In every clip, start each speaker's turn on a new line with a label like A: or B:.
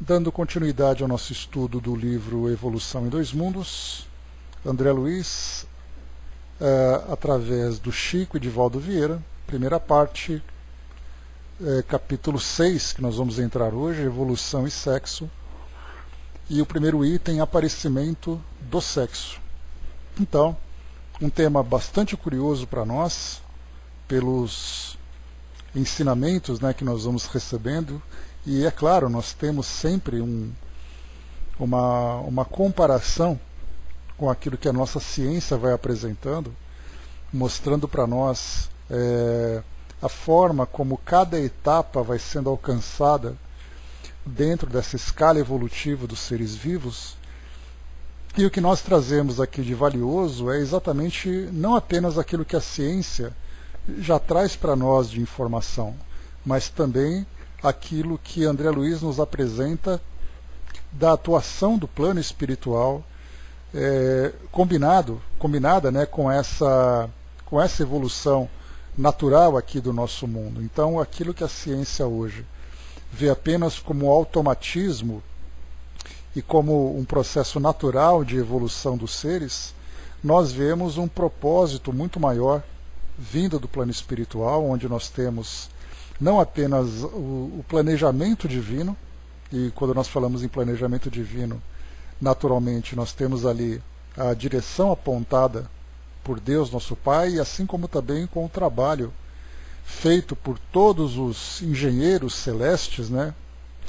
A: Dando continuidade ao nosso estudo do livro Evolução em Dois Mundos, André Luiz, através do Chico e de Valdo Vieira, primeira parte, capítulo 6, que nós vamos entrar hoje, Evolução e Sexo, e o primeiro item, Aparecimento do Sexo. Então, um tema bastante curioso para nós, pelos ensinamentos, que nós vamos recebendo, e é claro, nós temos sempre uma comparação com aquilo que a nossa ciência vai apresentando, mostrando para nós a forma como cada etapa vai sendo alcançada dentro dessa escala evolutiva dos seres vivos. E o que nós trazemos aqui de valioso é exatamente não apenas aquilo que a ciência já traz para nós de informação, mas também aquilo que André Luiz nos apresenta da atuação do plano espiritual, combinada com essa evolução natural aqui do nosso mundo. Então, aquilo que a ciência hoje vê apenas como automatismo e como um processo natural de evolução dos seres, nós vemos um propósito muito maior vindo do plano espiritual, onde nós temos não apenas o planejamento divino, e quando nós falamos em planejamento divino, naturalmente nós temos ali a direção apontada por Deus, nosso Pai, e assim como também com o trabalho feito por todos os engenheiros celestes,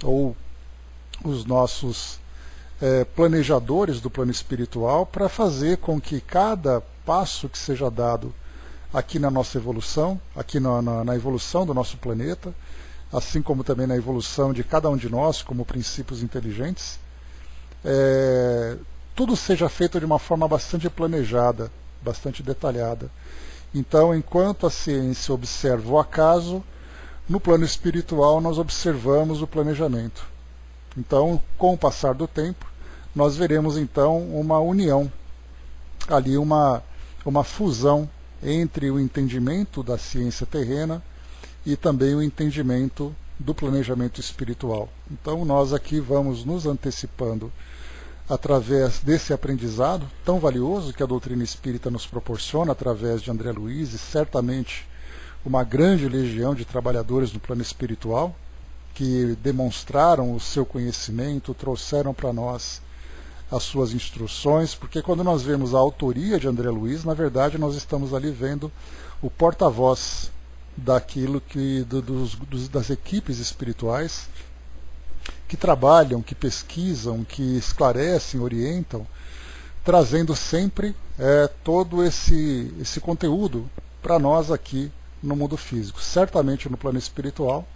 A: ou os nossos planejadores do plano espiritual, para fazer com que cada passo que seja dado aqui na nossa evolução, aqui na evolução do nosso planeta, assim como também na evolução de cada um de nós como princípios inteligentes, tudo seja feito de uma forma bastante planejada, bastante detalhada. Então, enquanto a ciência observa o acaso, no plano espiritual nós observamos o planejamento. Então, com o passar do tempo, nós veremos então uma união, ali uma fusão entre o entendimento da ciência terrena e também o entendimento do planejamento espiritual. Então nós aqui vamos nos antecipando através desse aprendizado tão valioso que a doutrina espírita nos proporciona através de André Luiz e certamente uma grande legião de trabalhadores no plano espiritual que demonstraram o seu conhecimento, trouxeram para nós as suas instruções, porque quando nós vemos a autoria de André Luiz, na verdade nós estamos ali vendo o porta-voz daquilo que das equipes espirituais que trabalham, que pesquisam, que esclarecem, orientam, trazendo sempre todo esse conteúdo para nós aqui no mundo físico, certamente no plano espiritual.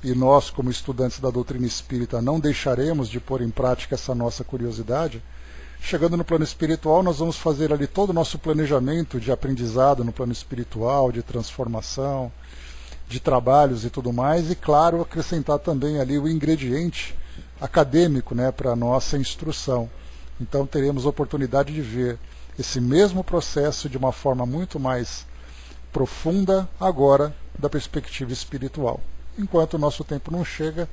A: E nós, como estudantes da doutrina espírita, não deixaremos de pôr em prática essa nossa curiosidade. Chegando no plano espiritual, nós vamos fazer ali todo o nosso planejamento de aprendizado no plano espiritual, de transformação, de trabalhos e tudo mais, e claro, acrescentar também ali o ingrediente acadêmico para a nossa instrução. Então teremos a oportunidade de ver esse mesmo processo de uma forma muito mais profunda agora da perspectiva espiritual. Enquanto o nosso tempo não chega,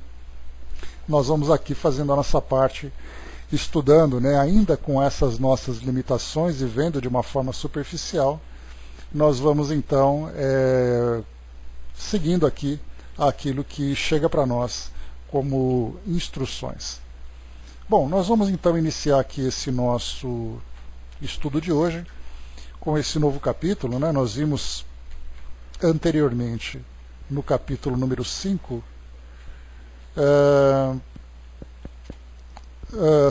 A: nós vamos aqui fazendo a nossa parte, estudando, ainda com essas nossas limitações e vendo de uma forma superficial, nós vamos então seguindo aqui aquilo que chega para nós como instruções. Bom, nós vamos então iniciar aqui esse nosso estudo de hoje com esse novo capítulo. Nós vimos anteriormente no capítulo número 5,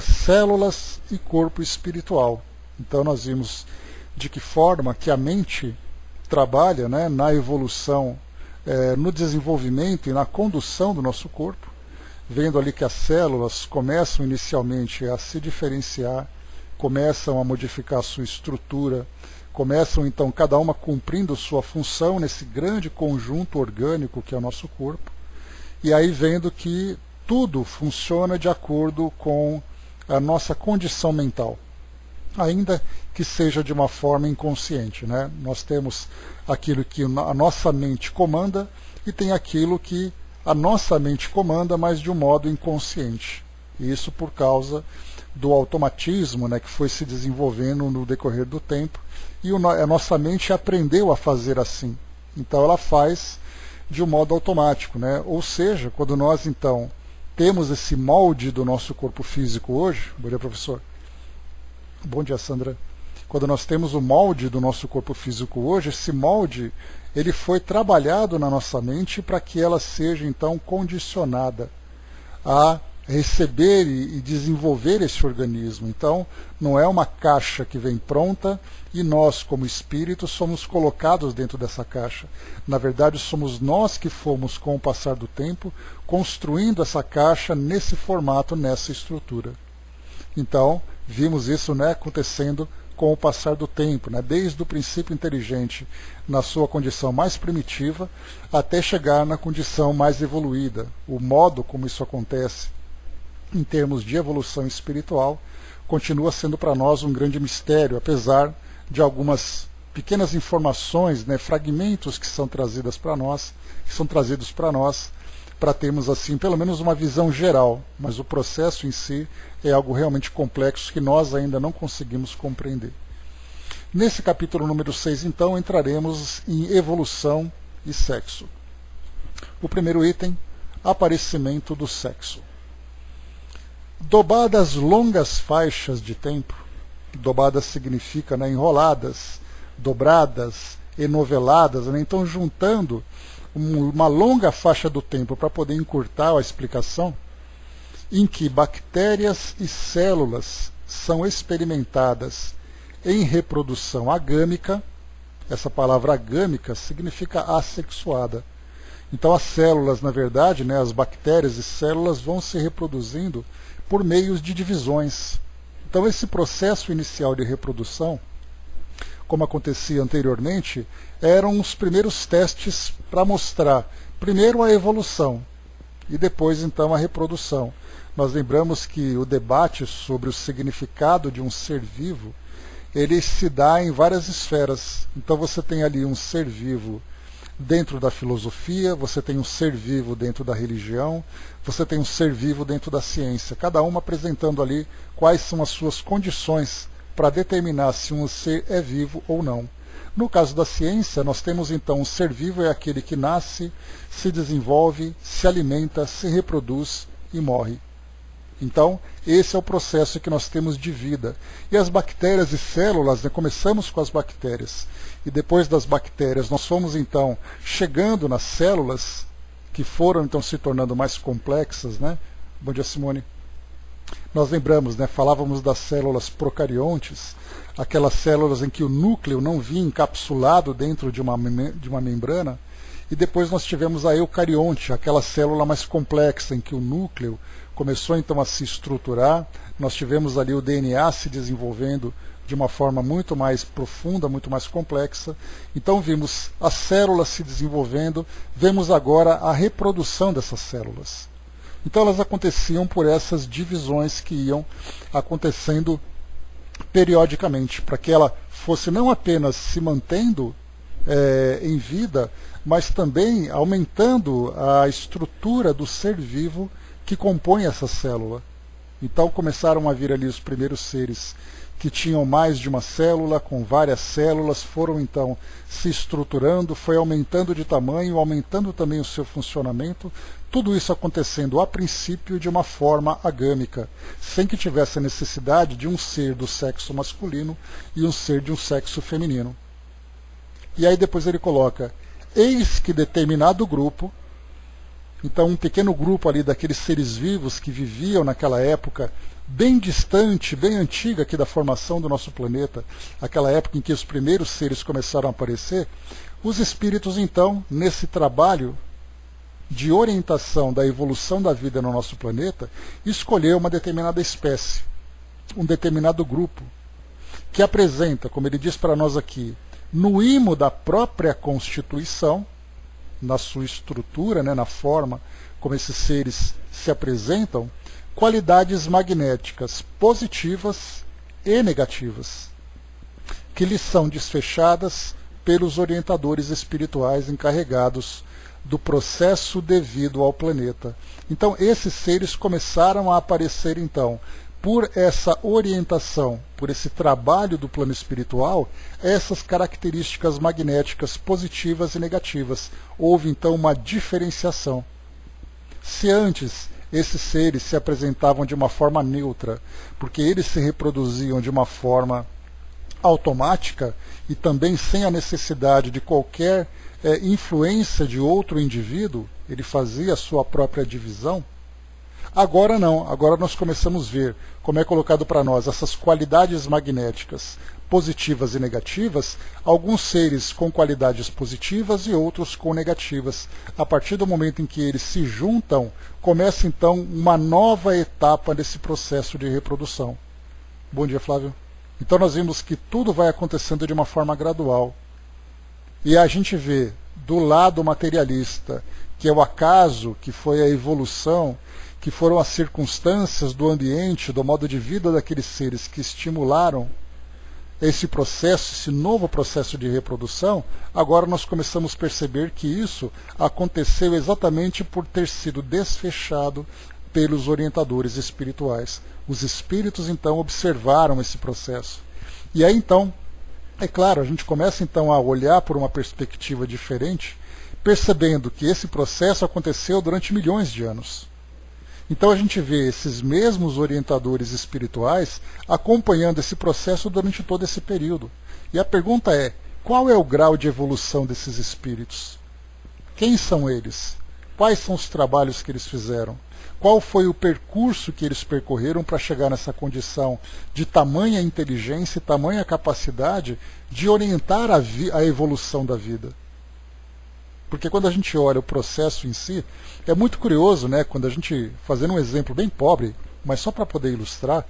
A: células e corpo espiritual. Então nós vimos de que forma que a mente trabalha na evolução, no desenvolvimento e na condução do nosso corpo, vendo ali que as células começam inicialmente a se diferenciar, começam a modificar a sua estrutura, começam então cada uma cumprindo sua função nesse grande conjunto orgânico que é o nosso corpo, e aí vendo que tudo funciona de acordo com a nossa condição mental, ainda que seja de uma forma inconsciente. Nós temos aquilo que a nossa mente comanda e tem aquilo que a nossa mente comanda, mas de um modo inconsciente. E isso por causa do automatismo, né, que foi se desenvolvendo no decorrer do tempo, e a nossa mente aprendeu a fazer assim. Então ela faz de um modo automático, né? Ou seja, quando nós então temos esse molde do nosso corpo físico hoje, bom dia, professor. Bom dia, Sandra. Quando nós temos o molde do nosso corpo físico hoje, esse molde ele foi trabalhado na nossa mente para que ela seja então condicionada a receber e desenvolver esse organismo. Então, não é uma caixa que vem pronta e nós, como espíritos, somos colocados dentro dessa caixa. Na verdade, somos nós que fomos, com o passar do tempo, construindo essa caixa nesse formato, nessa estrutura. Então, vimos isso, né, acontecendo com o passar do tempo, né, desde o princípio inteligente na sua condição mais primitiva até chegar na condição mais evoluída. O modo como isso acontece em termos de evolução espiritual continua sendo para nós um grande mistério, apesar de algumas pequenas informações, né, fragmentos que são trazidos para nós, para termos assim pelo menos uma visão geral, mas o processo em si é algo realmente complexo que nós ainda não conseguimos compreender. Nesse capítulo número 6, então, entraremos em evolução e sexo. O primeiro item, aparecimento do sexo. Dobadas longas faixas de tempo, dobadas significa, né, enroladas, dobradas, enoveladas, né, então juntando uma longa faixa do tempo para poder encurtar a explicação, em que bactérias e células são experimentadas em reprodução agâmica. Essa palavra agâmica significa assexuada. Então as células, na verdade, né, as bactérias e células vão se reproduzindo por meios de divisões. Então esse processo inicial de reprodução, como acontecia anteriormente, eram os primeiros testes para mostrar, primeiro, a evolução e depois, então, a reprodução. Nós lembramos que o debate sobre o significado de um ser vivo, ele se dá em várias esferas. Então você tem ali um ser vivo dentro da filosofia, você tem um ser vivo dentro da religião, você tem um ser vivo dentro da ciência, cada uma apresentando ali quais são as suas condições para determinar se um ser é vivo ou não. No caso da ciência, nós temos então um ser vivo é aquele que nasce, se desenvolve, se alimenta, se reproduz e morre. Então, esse é o processo que nós temos de vida. E as bactérias e células, né, começamos com as bactérias. E depois das bactérias, nós fomos então chegando nas células, que foram então se tornando mais complexas, né? Bom dia, Simone. Nós lembramos, né, falávamos das células procariontes, aquelas células em que o núcleo não vinha encapsulado dentro de uma membrana, e depois nós tivemos a eucarionte, aquela célula mais complexa, em que o núcleo começou então a se estruturar, nós tivemos ali o DNA se desenvolvendo de uma forma muito mais profunda, muito mais complexa. Então vimos as células se desenvolvendo, vemos agora a reprodução dessas células. Então elas aconteciam por essas divisões que iam acontecendo periodicamente, para que ela fosse não apenas se mantendo em vida, mas também aumentando a estrutura do ser vivo que compõe essa célula. Então começaram a vir ali os primeiros seres que tinham mais de uma célula, com várias células, foram então se estruturando, foi aumentando de tamanho, aumentando também o seu funcionamento, tudo isso acontecendo a princípio de uma forma agâmica, sem que tivesse a necessidade de um ser do sexo masculino e um ser de um sexo feminino. E aí depois ele coloca, eis que determinado grupo, então um pequeno grupo ali daqueles seres vivos que viviam naquela época bem distante, bem antiga aqui da formação do nosso planeta, aquela época em que os primeiros seres começaram a aparecer, os espíritos então, nesse trabalho de orientação da evolução da vida no nosso planeta, escolheu uma determinada espécie, um determinado grupo, que apresenta, como ele diz para nós aqui, no imo da própria constituição, na sua estrutura, né, na forma como esses seres se apresentam, qualidades magnéticas positivas e negativas, que lhes são desfechadas pelos orientadores espirituais encarregados do processo devido ao planeta. Então, esses seres começaram a aparecer, então, por essa orientação, por esse trabalho do plano espiritual, essas características magnéticas positivas e negativas. Houve, então, uma diferenciação. Se antes esses seres se apresentavam de uma forma neutra, porque eles se reproduziam de uma forma automática e também sem a necessidade de qualquer influência de outro indivíduo, ele fazia a sua própria divisão. Agora não, agora nós começamos a ver, como é colocado para nós, essas qualidades magnéticas positivas e negativas, alguns seres com qualidades positivas e outros com negativas. A partir do momento em que eles se juntam, começa então uma nova etapa desse processo de reprodução. Bom dia, Flávio. Então nós vimos que tudo vai acontecendo de uma forma gradual. E a gente vê do lado materialista, que é o acaso, que foi a evolução, que foram as circunstâncias do ambiente, do modo de vida daqueles seres que estimularam esse processo, esse novo processo de reprodução. Agora nós começamos a perceber que isso aconteceu exatamente por ter sido desfechado pelos orientadores espirituais. Os espíritos então observaram esse processo. E aí então, é claro, a gente começa então a olhar por uma perspectiva diferente, percebendo que esse processo aconteceu durante milhões de anos. Então a gente vê esses mesmos orientadores espirituais acompanhando esse processo durante todo esse período. E a pergunta é, qual é o grau de evolução desses espíritos? Quem são eles? Quais são os trabalhos que eles fizeram? Qual foi o percurso que eles percorreram para chegar nessa condição de tamanha inteligência e tamanha capacidade de orientar a evolução da vida? Porque quando a gente olha o processo em si, é muito curioso, né? Quando a gente, fazendo um exemplo bem pobre, mas só para poder ilustrar,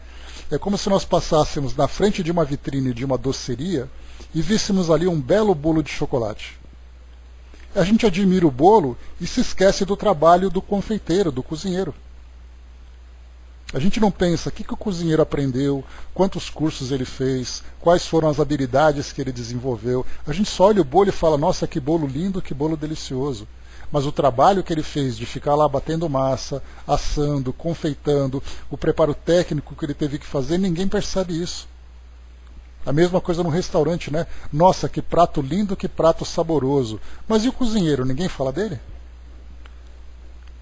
A: é como se nós passássemos na frente de uma vitrine de uma doceria e víssemos ali um belo bolo de chocolate. A gente admira o bolo e se esquece do trabalho do confeiteiro, do cozinheiro. A gente não pensa o que o cozinheiro aprendeu, quantos cursos ele fez, quais foram as habilidades que ele desenvolveu. A gente só olha o bolo e fala, nossa, que bolo lindo, que bolo delicioso. Mas o trabalho que ele fez de ficar lá batendo massa, assando, confeitando, o preparo técnico que ele teve que fazer, ninguém percebe isso. A mesma coisa no restaurante, né? Nossa, que prato lindo, que prato saboroso. Mas e o cozinheiro, ninguém fala dele?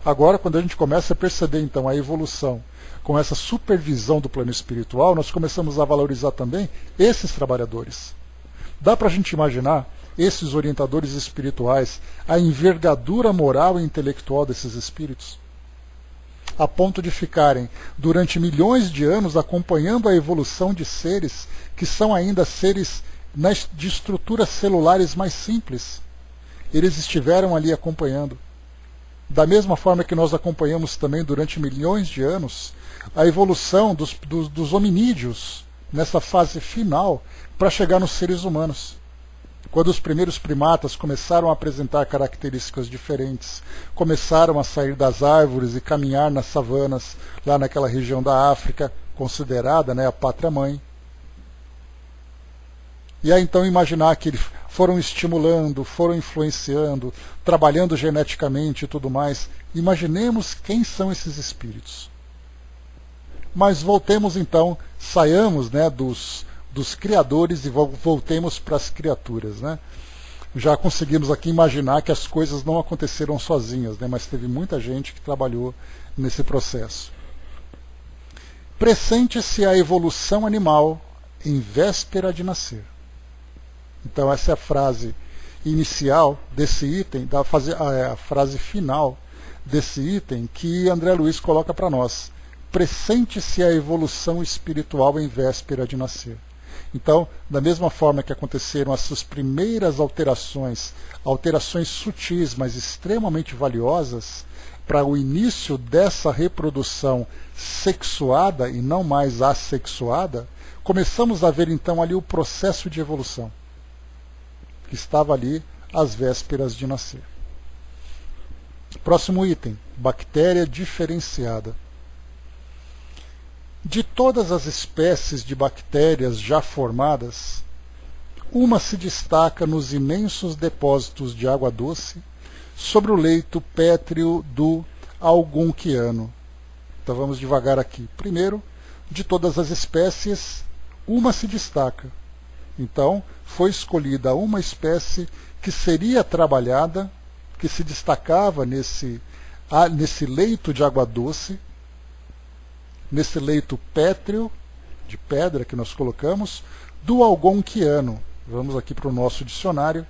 A: Agora, quando a gente começa a perceber então a evolução, com essa supervisão do plano espiritual, nós começamos a valorizar também esses trabalhadores. Dá para a gente imaginar esses orientadores espirituais, a envergadura moral e intelectual desses espíritos? A ponto de ficarem durante milhões de anos acompanhando a evolução de seres que são ainda seres de estruturas celulares mais simples. Eles estiveram ali acompanhando. Da mesma forma que nós acompanhamos também durante milhões de anos a evolução dos hominídeos nessa fase final para chegar nos seres humanos. Quando os primeiros primatas começaram a apresentar características diferentes, começaram a sair das árvores e caminhar nas savanas, lá naquela região da África, considerada, né, a pátria-mãe. E aí então imaginar que eles foram estimulando, foram influenciando, trabalhando geneticamente e tudo mais. Imaginemos quem são esses espíritos. Mas voltemos então, saiamos, né, dos criadores e voltemos para as criaturas, né? Já conseguimos aqui imaginar que as coisas não aconteceram sozinhas, né? Mas teve muita gente que trabalhou nesse processo. Pressente-se a evolução animal em véspera de nascer. Então essa é a frase inicial desse item, a frase final desse item que André Luiz coloca para nós. Pressente-se a evolução espiritual em véspera de nascer. Então, da mesma forma que aconteceram essas primeiras alterações sutis, mas extremamente valiosas, para o início dessa reprodução sexuada e não mais assexuada, começamos a ver então ali o processo de evolução, que estava ali às vésperas de nascer. Próximo item, bactéria diferenciada. De todas as espécies de bactérias já formadas, uma se destaca nos imensos depósitos de água doce, sobre o leito pétreo do Algonquiano. Então vamos devagar aqui. Primeiro, de todas as espécies, uma se destaca. Então, foi escolhida uma espécie que seria trabalhada, que se destacava nesse leito de água doce, nesse leito pétreo, de pedra que nós colocamos, do Algonquiano. Vamos aqui para o nosso dicionário.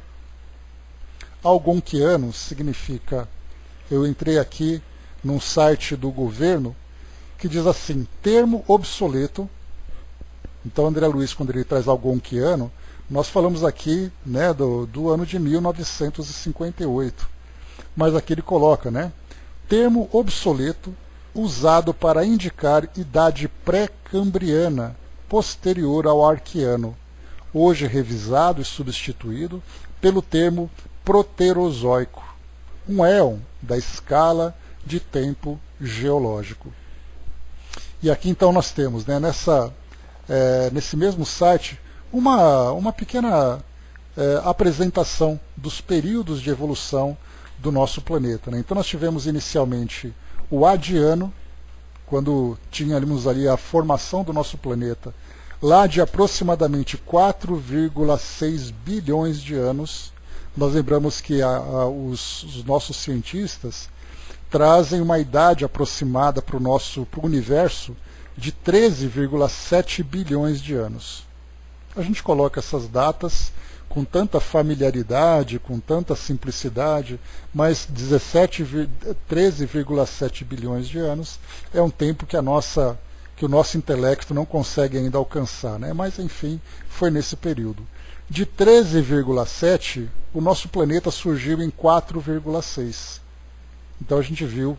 A: Algonquiano significa, eu entrei aqui num site do governo que diz assim, termo obsoleto. Então André Luiz, quando ele traz Algonquiano, nós falamos aqui, né, do ano de 1958. Mas aqui ele coloca, né, termo obsoleto usado para indicar idade pré-cambriana posterior ao Arqueano, hoje revisado e substituído pelo termo Proterozoico, um éon da escala de tempo geológico. E aqui então nós temos, né, nesse mesmo site uma pequena apresentação dos períodos de evolução do nosso planeta, né? Então nós tivemos inicialmente o Adiano, quando tínhamos ali a formação do nosso planeta, lá de aproximadamente 4,6 bilhões de anos. Nós lembramos que os nossos cientistas trazem uma idade aproximada para o universo de 13,7 bilhões de anos. A gente coloca essas datas com tanta familiaridade, com tanta simplicidade, mas 13,7 bilhões de anos é um tempo que o nosso intelecto não consegue ainda alcançar, né? Mas enfim, foi nesse período. De 13,7, o nosso planeta surgiu em 4,6. Então a gente viu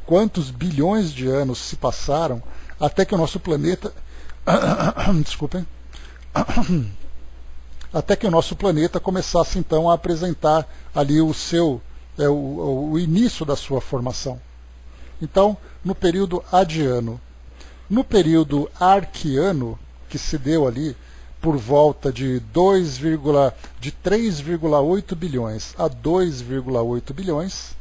A: quantos bilhões de anos se passaram até que o nosso planeta desculpem, até que o nosso planeta começasse então a apresentar ali o início da sua formação. Então, no período Adiano. No período Arqueano, que se deu ali por volta de 3,8 bilhões a 2,8 bilhões,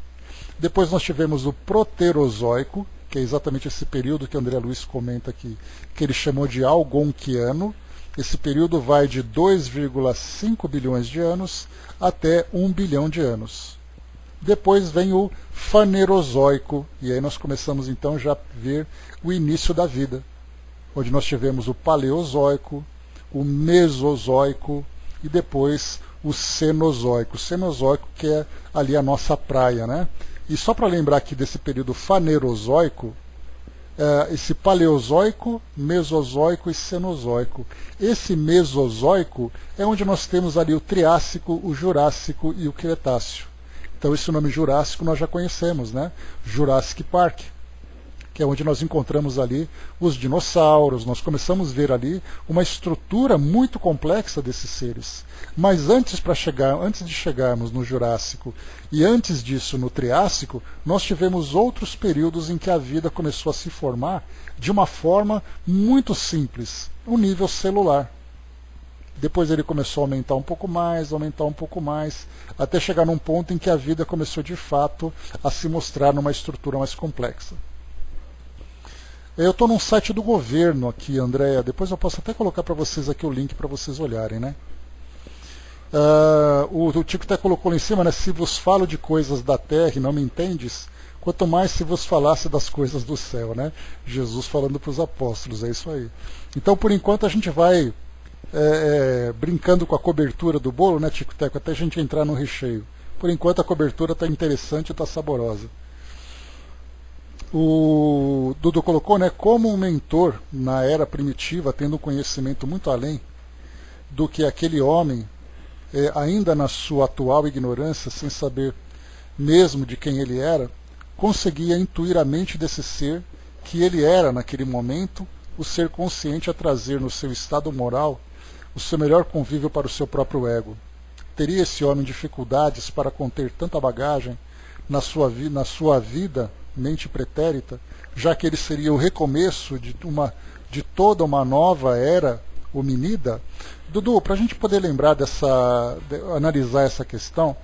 A: depois nós tivemos o Proterozoico, que é exatamente esse período que André Luiz comenta aqui, que ele chamou de Algonquiano. Esse período vai de 2,5 bilhões de anos até 1 bilhão de anos. Depois vem o Fanerozoico, e aí nós começamos então já a ver o início da vida, onde nós tivemos o Paleozoico, o Mesozoico e depois o Cenozoico. O Cenozoico que é ali a nossa praia, né? E só para lembrar aqui desse período Fanerozoico, esse Paleozoico, Mesozoico e Cenozoico. Esse Mesozoico é onde nós temos ali o Triássico, o Jurássico e o Cretáceo. Então esse nome Jurássico nós já conhecemos, né? Jurassic Park, que é onde nós encontramos ali os dinossauros. Nós começamos a ver ali uma estrutura muito complexa desses seres. Mas antes de chegarmos no Jurássico e antes disso no Triássico, nós tivemos outros períodos em que a vida começou a se formar de uma forma muito simples, no nível celular. Depois ele começou a aumentar um pouco mais, até chegar num ponto em que a vida começou de fato a se mostrar numa estrutura mais complexa. Eu estou num site do governo aqui, Andréa, depois eu posso até colocar para vocês aqui o link para vocês olharem, né? O Tico até colocou lá em cima, né? Se vos falo de coisas da terra e não me entendes, quanto mais se vos falasse das coisas do céu, né? Jesus falando para os apóstolos, é isso aí. Então, por enquanto, a gente vai brincando com a cobertura do bolo, né, Tico Teco, até a gente entrar no recheio. Por enquanto, a cobertura está interessante e está saborosa. O Dudu colocou, né, como um mentor na era primitiva, tendo um conhecimento muito além do que aquele homem, ainda na sua atual ignorância, sem saber mesmo de quem ele era, conseguia intuir a mente desse ser que ele era naquele momento, o ser consciente a trazer no seu estado moral o seu melhor convívio para o seu próprio ego. Teria esse homem dificuldades para conter tanta bagagem na sua vida, mente pretérita, já que ele seria o recomeço de toda uma nova era hominida? Dudu, para a gente poder lembrar analisar essa questão,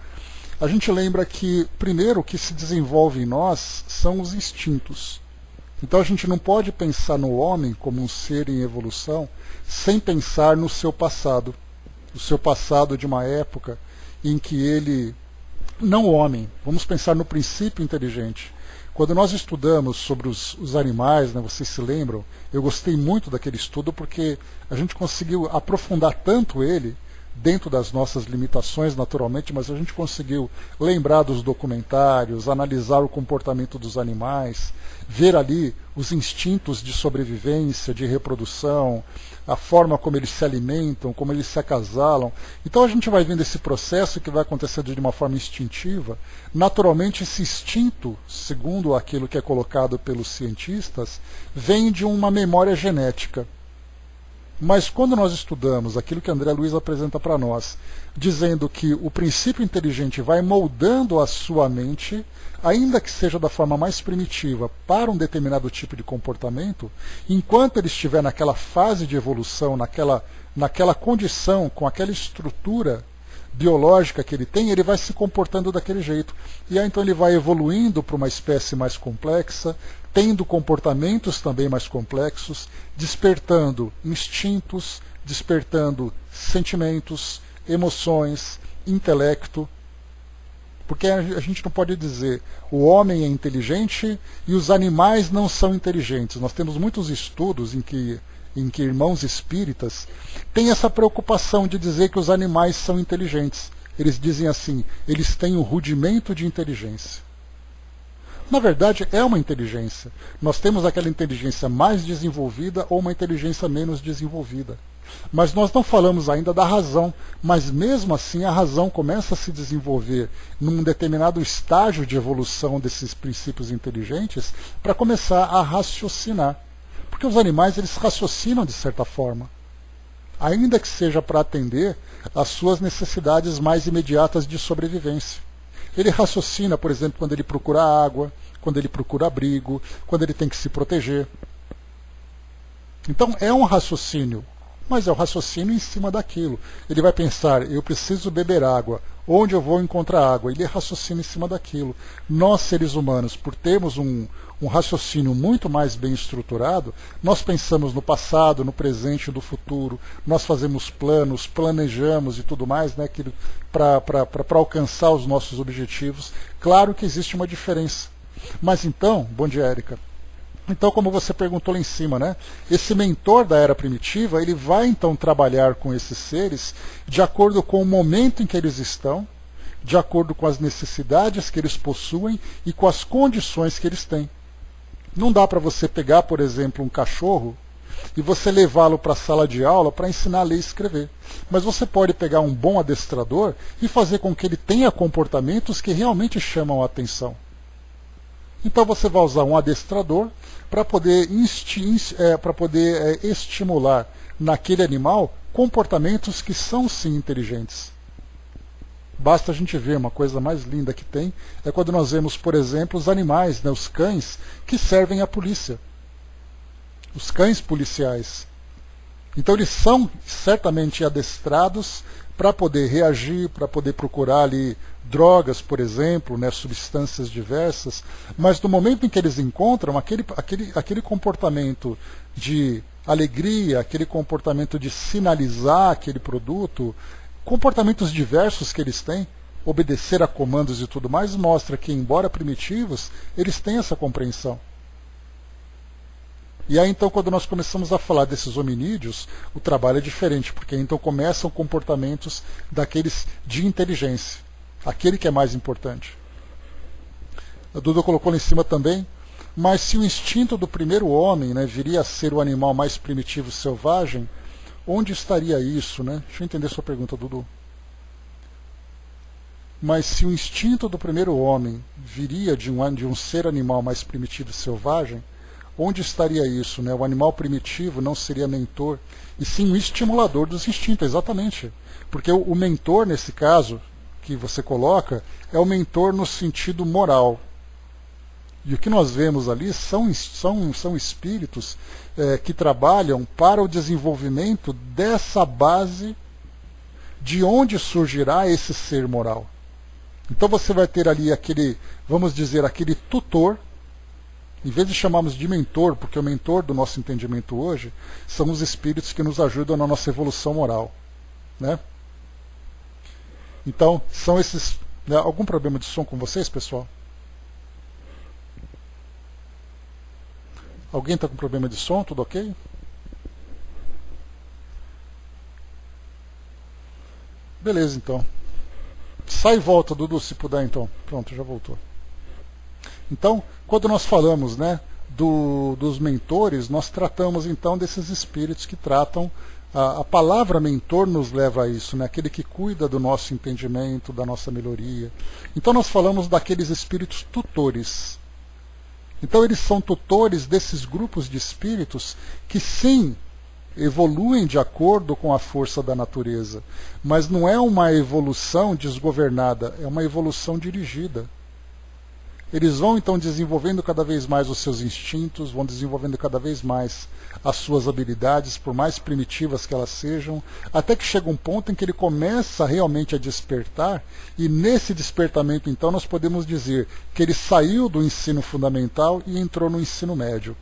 A: a gente lembra que, primeiro, o que se desenvolve em nós são os instintos. Então a gente não pode pensar no homem como um ser em evolução sem pensar no seu passado. O seu passado de uma época em que ele, não o homem, vamos pensar no princípio inteligente. Quando nós estudamos sobre os animais, né, vocês se lembram, eu gostei muito daquele estudo porque a gente conseguiu aprofundar tanto ele, dentro das nossas limitações naturalmente, mas a gente conseguiu lembrar dos documentários, analisar o comportamento dos animais, ver ali os instintos de sobrevivência, de reprodução, a forma como eles se alimentam, como eles se acasalam. Então a gente vai vendo esse processo que vai acontecendo de uma forma instintiva. Naturalmente esse instinto, segundo aquilo que é colocado pelos cientistas, vem de uma memória genética. Mas quando nós estudamos aquilo que André Luiz apresenta para nós, dizendo que o princípio inteligente vai moldando a sua mente, ainda que seja da forma mais primitiva, para um determinado tipo de comportamento, enquanto ele estiver naquela fase de evolução, naquela condição, com aquela estrutura biológica que ele tem, ele vai se comportando daquele jeito. E aí então ele vai evoluindo para uma espécie mais complexa, tendo comportamentos também mais complexos, despertando instintos, despertando sentimentos, emoções, intelecto. Porque a gente não pode dizer o homem é inteligente e os animais não são inteligentes. Nós temos muitos estudos em que irmãos espíritas têm essa preocupação de dizer que os animais são inteligentes. Eles dizem assim, eles têm um rudimento de inteligência. Na verdade, é uma inteligência. Nós temos aquela inteligência mais desenvolvida ou uma inteligência menos desenvolvida. Mas nós não falamos ainda da razão. Mas mesmo assim a razão começa a se desenvolver num determinado estágio de evolução desses princípios inteligentes para começar a raciocinar. Porque os animais eles raciocinam de certa forma. Ainda que seja para atender às suas necessidades mais imediatas de sobrevivência. Ele raciocina, por exemplo, quando ele procura água, quando ele procura abrigo, quando ele tem que se proteger. Então é um raciocínio, mas é um raciocínio em cima daquilo. Ele vai pensar, eu preciso beber água, onde eu vou encontrar água? Ele raciocina em cima daquilo. Nós, seres humanos, por termos um raciocínio muito mais bem estruturado, nós pensamos no passado, no presente e no futuro, nós fazemos planos, planejamos e tudo mais, né, para alcançar os nossos objetivos. Claro que existe uma diferença. Mas então, bom dia, Érica. Então, como você perguntou lá em cima, né, esse mentor da era primitiva, ele vai então trabalhar com esses seres de acordo com o momento em que eles estão, de acordo com as necessidades que eles possuem e com as condições que eles têm. Não dá para você pegar, por exemplo, um cachorro e você levá-lo para a sala de aula para ensinar a ler e escrever. Mas você pode pegar um bom adestrador e fazer com que ele tenha comportamentos que realmente chamam a atenção. Então você vai usar um adestrador para poder estimular naquele animal comportamentos que são sim inteligentes. Basta a gente ver, uma coisa mais linda que tem é quando nós vemos, por exemplo, os animais, né, os cães, que servem à polícia. Os cães policiais. Então eles são certamente adestrados para poder reagir, para poder procurar ali drogas, por exemplo, né, substâncias diversas, mas no momento em que eles encontram aquele comportamento de alegria, aquele comportamento de sinalizar aquele produto, comportamentos diversos que eles têm, obedecer a comandos e tudo mais, mostra que, embora primitivos, eles têm essa compreensão. E aí então, quando nós começamos a falar desses hominídeos, o trabalho é diferente, porque então começam comportamentos daqueles de inteligência, aquele que é mais importante. A Duda colocou lá em cima também, mas se o instinto do primeiro homem, né, viria a ser o animal mais primitivo e selvagem, onde estaria isso, né? Deixa eu entender sua pergunta, Dudu. Mas se o instinto do primeiro homem viria de um ser animal mais primitivo e selvagem, onde estaria isso, né? O animal primitivo não seria mentor, e sim um estimulador dos instintos, exatamente. Porque o mentor, nesse caso, que você coloca, é o mentor no sentido moral. E o que nós vemos ali são espíritos que trabalham para o desenvolvimento dessa base de onde surgirá esse ser moral. Então você vai ter ali aquele, vamos dizer, aquele tutor, em vez de chamarmos de mentor, porque o mentor do nosso entendimento hoje são os espíritos que nos ajudam na nossa evolução moral, né? Então, são esses... Né, algum problema de som com vocês, pessoal? Alguém está com problema de som? Tudo ok? Beleza, então. Sai e volta, Dudu, se puder, então. Pronto, já voltou. Então, quando nós falamos, né, dos mentores, nós tratamos, então, desses espíritos que tratam... A palavra mentor nos leva a isso, né? Aquele que cuida do nosso entendimento, da nossa melhoria. Então nós falamos daqueles espíritos tutores. Então eles são tutores desses grupos de espíritos que sim, evoluem de acordo com a força da natureza, mas não é uma evolução desgovernada, é uma evolução dirigida. Eles vão então desenvolvendo cada vez mais os seus instintos, vão desenvolvendo cada vez mais as suas habilidades, por mais primitivas que elas sejam, até que chega um ponto em que ele começa realmente a despertar, e nesse despertamento então nós podemos dizer que ele saiu do ensino fundamental e entrou no ensino médio.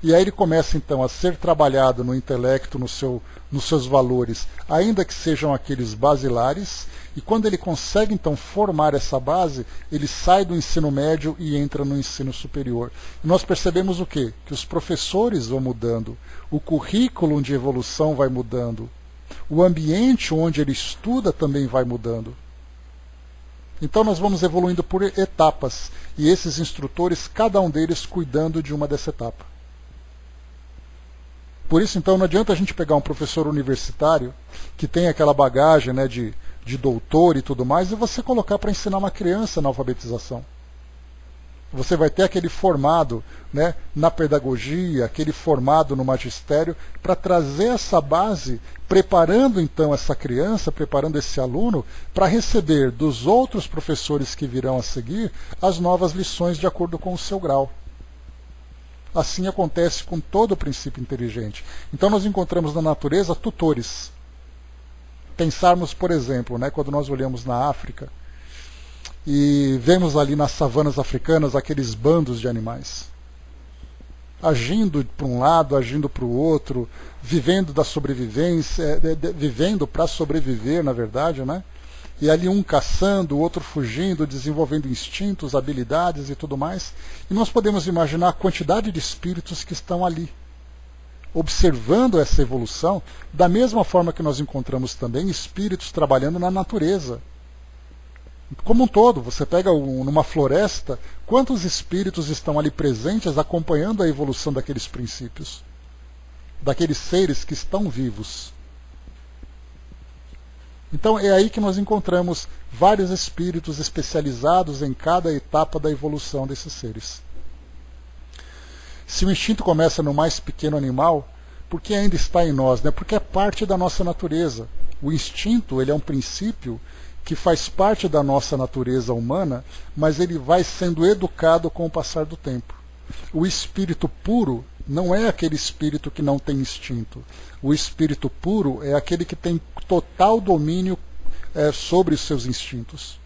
A: E aí ele começa então a ser trabalhado no intelecto, nos seus valores, ainda que sejam aqueles basilares, e quando ele consegue então formar essa base, ele sai do ensino médio e entra no ensino superior. E nós percebemos o quê? Que os professores vão mudando, o currículo de evolução vai mudando, o ambiente onde ele estuda também vai mudando. Então nós vamos evoluindo por etapas, e esses instrutores, cada um deles cuidando de uma dessa etapa. Por isso, então, não adianta a gente pegar um professor universitário que tem aquela bagagem, né, de doutor e tudo mais, e você colocar para ensinar uma criança na alfabetização. Você vai ter aquele formado, né, na pedagogia, aquele formado no magistério, para trazer essa base, preparando então essa criança, preparando esse aluno, para receber dos outros professores que virão a seguir as novas lições de acordo com o seu grau. Assim acontece com todo o princípio inteligente. Então nós encontramos na natureza tutores. Pensarmos, por exemplo, né, quando nós olhamos na África e vemos ali nas savanas africanas aqueles bandos de animais, agindo para um lado, agindo para o outro, vivendo da sobrevivência, vivendo para sobreviver, na verdade, né? E ali um caçando, o outro fugindo, desenvolvendo instintos, habilidades e tudo mais. E nós podemos imaginar a quantidade de espíritos que estão ali, observando essa evolução, da mesma forma que nós encontramos também espíritos trabalhando na natureza. Como um todo, você pega numa floresta, quantos espíritos estão ali presentes acompanhando a evolução daqueles princípios, daqueles seres que estão vivos. Então é aí que nós encontramos vários espíritos especializados em cada etapa da evolução desses seres. Se o instinto começa no mais pequeno animal, porque ainda está em nós, né? Porque é parte da nossa natureza. O instinto, ele é um princípio que faz parte da nossa natureza humana, mas ele vai sendo educado com o passar do tempo. O espírito puro não é aquele espírito que não tem instinto. O espírito puro é aquele que tem total domínio sobre os seus instintos.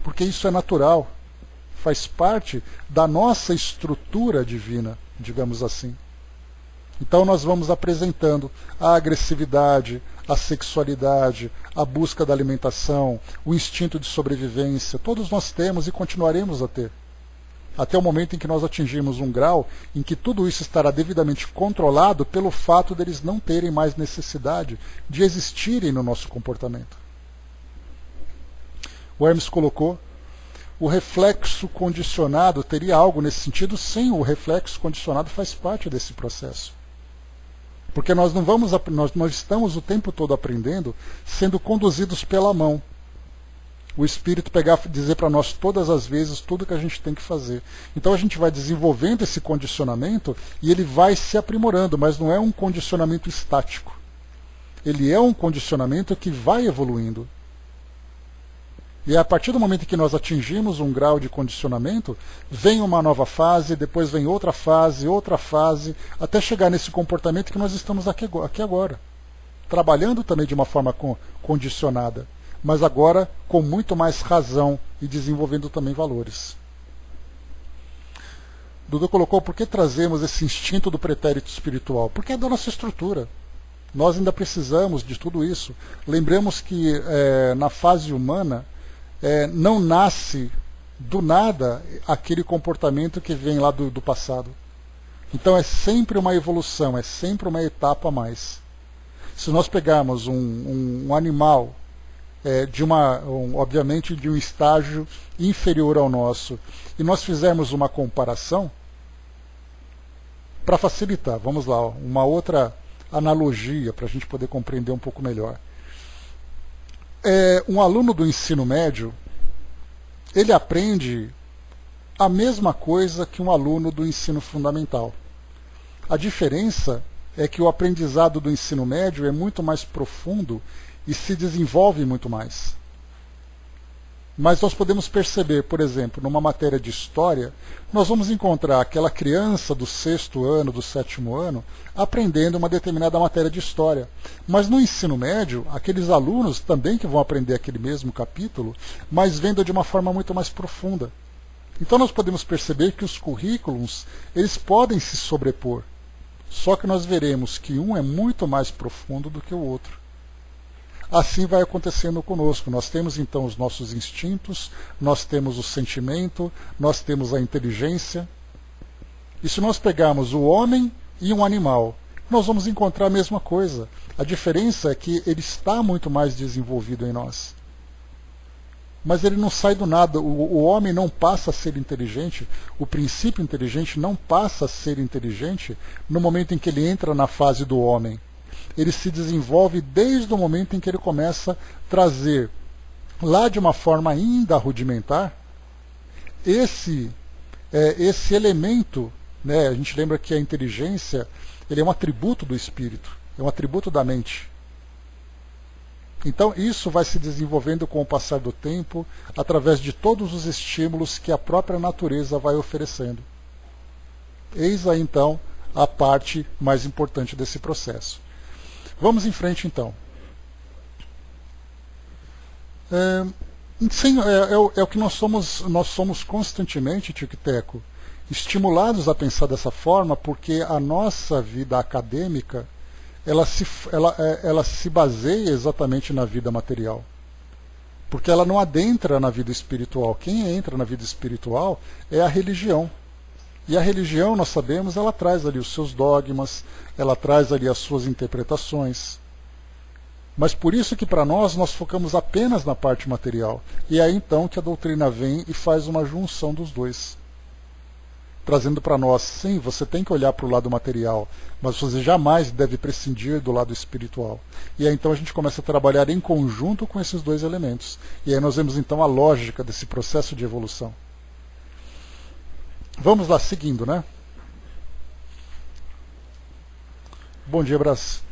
A: Porque isso é natural, faz parte da nossa estrutura divina, digamos assim. Então nós vamos apresentando a agressividade, a sexualidade, a busca da alimentação, o instinto de sobrevivência, todos nós temos e continuaremos a ter. Até o momento em que nós atingirmos um grau em que tudo isso estará devidamente controlado pelo fato deles não terem mais necessidade de existirem no nosso comportamento. O Hermes colocou, o reflexo condicionado teria algo nesse sentido? Sim, o reflexo condicionado faz parte desse processo. Porque nós estamos o tempo todo aprendendo, sendo conduzidos pela mão. O Espírito dizer para nós todas as vezes tudo que a gente tem que fazer. Então a gente vai desenvolvendo esse condicionamento e ele vai se aprimorando, mas não é um condicionamento estático. Ele é um condicionamento que vai evoluindo. E a partir do momento em que nós atingimos um grau de condicionamento, vem uma nova fase, depois vem outra fase, até chegar nesse comportamento que nós estamos aqui agora. Trabalhando também de uma forma condicionada, mas agora com muito mais razão e desenvolvendo também valores. Dudu colocou, por que trazemos esse instinto do pretérito espiritual? Porque é da nossa estrutura. Nós ainda precisamos de tudo isso. Lembramos que na fase humana não nasce do nada aquele comportamento que vem lá do passado. Então é sempre uma evolução, é sempre uma etapa a mais. Se nós pegarmos um animal obviamente de um estágio inferior ao nosso, e nós fizermos uma comparação, para facilitar, vamos lá, uma outra analogia para a gente poder compreender um pouco melhor. Um aluno do ensino médio, ele aprende a mesma coisa que um aluno do ensino fundamental. A diferença é que o aprendizado do ensino médio é muito mais profundo e se desenvolve muito mais. Mas nós podemos perceber, por exemplo, numa matéria de história, nós vamos encontrar aquela criança do 6º ano, do 7º ano, aprendendo uma determinada matéria de história. Mas no ensino médio, aqueles alunos também que vão aprender aquele mesmo capítulo, mas vendo de uma forma muito mais profunda. Então nós podemos perceber que os currículos, eles podem se sobrepor. Só que nós veremos que um é muito mais profundo do que o outro. Assim vai acontecendo conosco. Nós temos então os nossos instintos, nós temos o sentimento, nós temos a inteligência. E se nós pegarmos o homem e um animal, nós vamos encontrar a mesma coisa. A diferença é que ele está muito mais desenvolvido em nós. Mas ele não sai do nada. O homem não passa a ser inteligente, o princípio inteligente não passa a ser inteligente no momento em que ele entra na fase do homem. Ele se desenvolve desde o momento em que ele começa a trazer, lá de uma forma ainda rudimentar, esse elemento, né? A gente lembra que a inteligência ele é um atributo do espírito, é um atributo da mente. Então isso vai se desenvolvendo com o passar do tempo, através de todos os estímulos que a própria natureza vai oferecendo. Eis aí então a parte mais importante desse processo. Vamos em frente então. É o que nós somos constantemente, Tio Teco, estimulados a pensar dessa forma, porque a nossa vida acadêmica ela se baseia exatamente na vida material. Porque ela não adentra na vida espiritual. Quem entra na vida espiritual é a religião. E a religião, nós sabemos, ela traz ali os seus dogmas, ela traz ali as suas interpretações. Mas por isso que para nós focamos apenas na parte material. E é aí então que a doutrina vem e faz uma junção dos dois. Trazendo para nós, sim, você tem que olhar para o lado material, mas você jamais deve prescindir do lado espiritual. E aí então a gente começa a trabalhar em conjunto com esses dois elementos. E aí nós vemos então a lógica desse processo de evolução. Vamos lá, seguindo, né? Bom dia, Brás.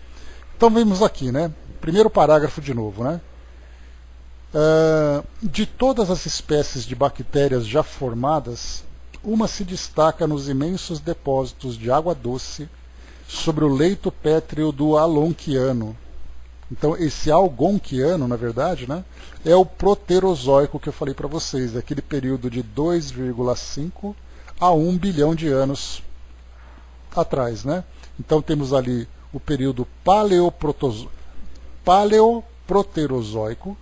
A: Então vemos aqui, né? Primeiro parágrafo de novo, né? De todas as espécies de bactérias já formadas, uma se destaca nos imensos depósitos de água doce sobre o leito pétreo do Algonquiano. Então, esse Algonquiano, na verdade, né, é o Proterozoico que eu falei para vocês, aquele período de 2,5 a 1 bilhão de anos atrás, né? Então, temos ali o período Paleoproterozoico,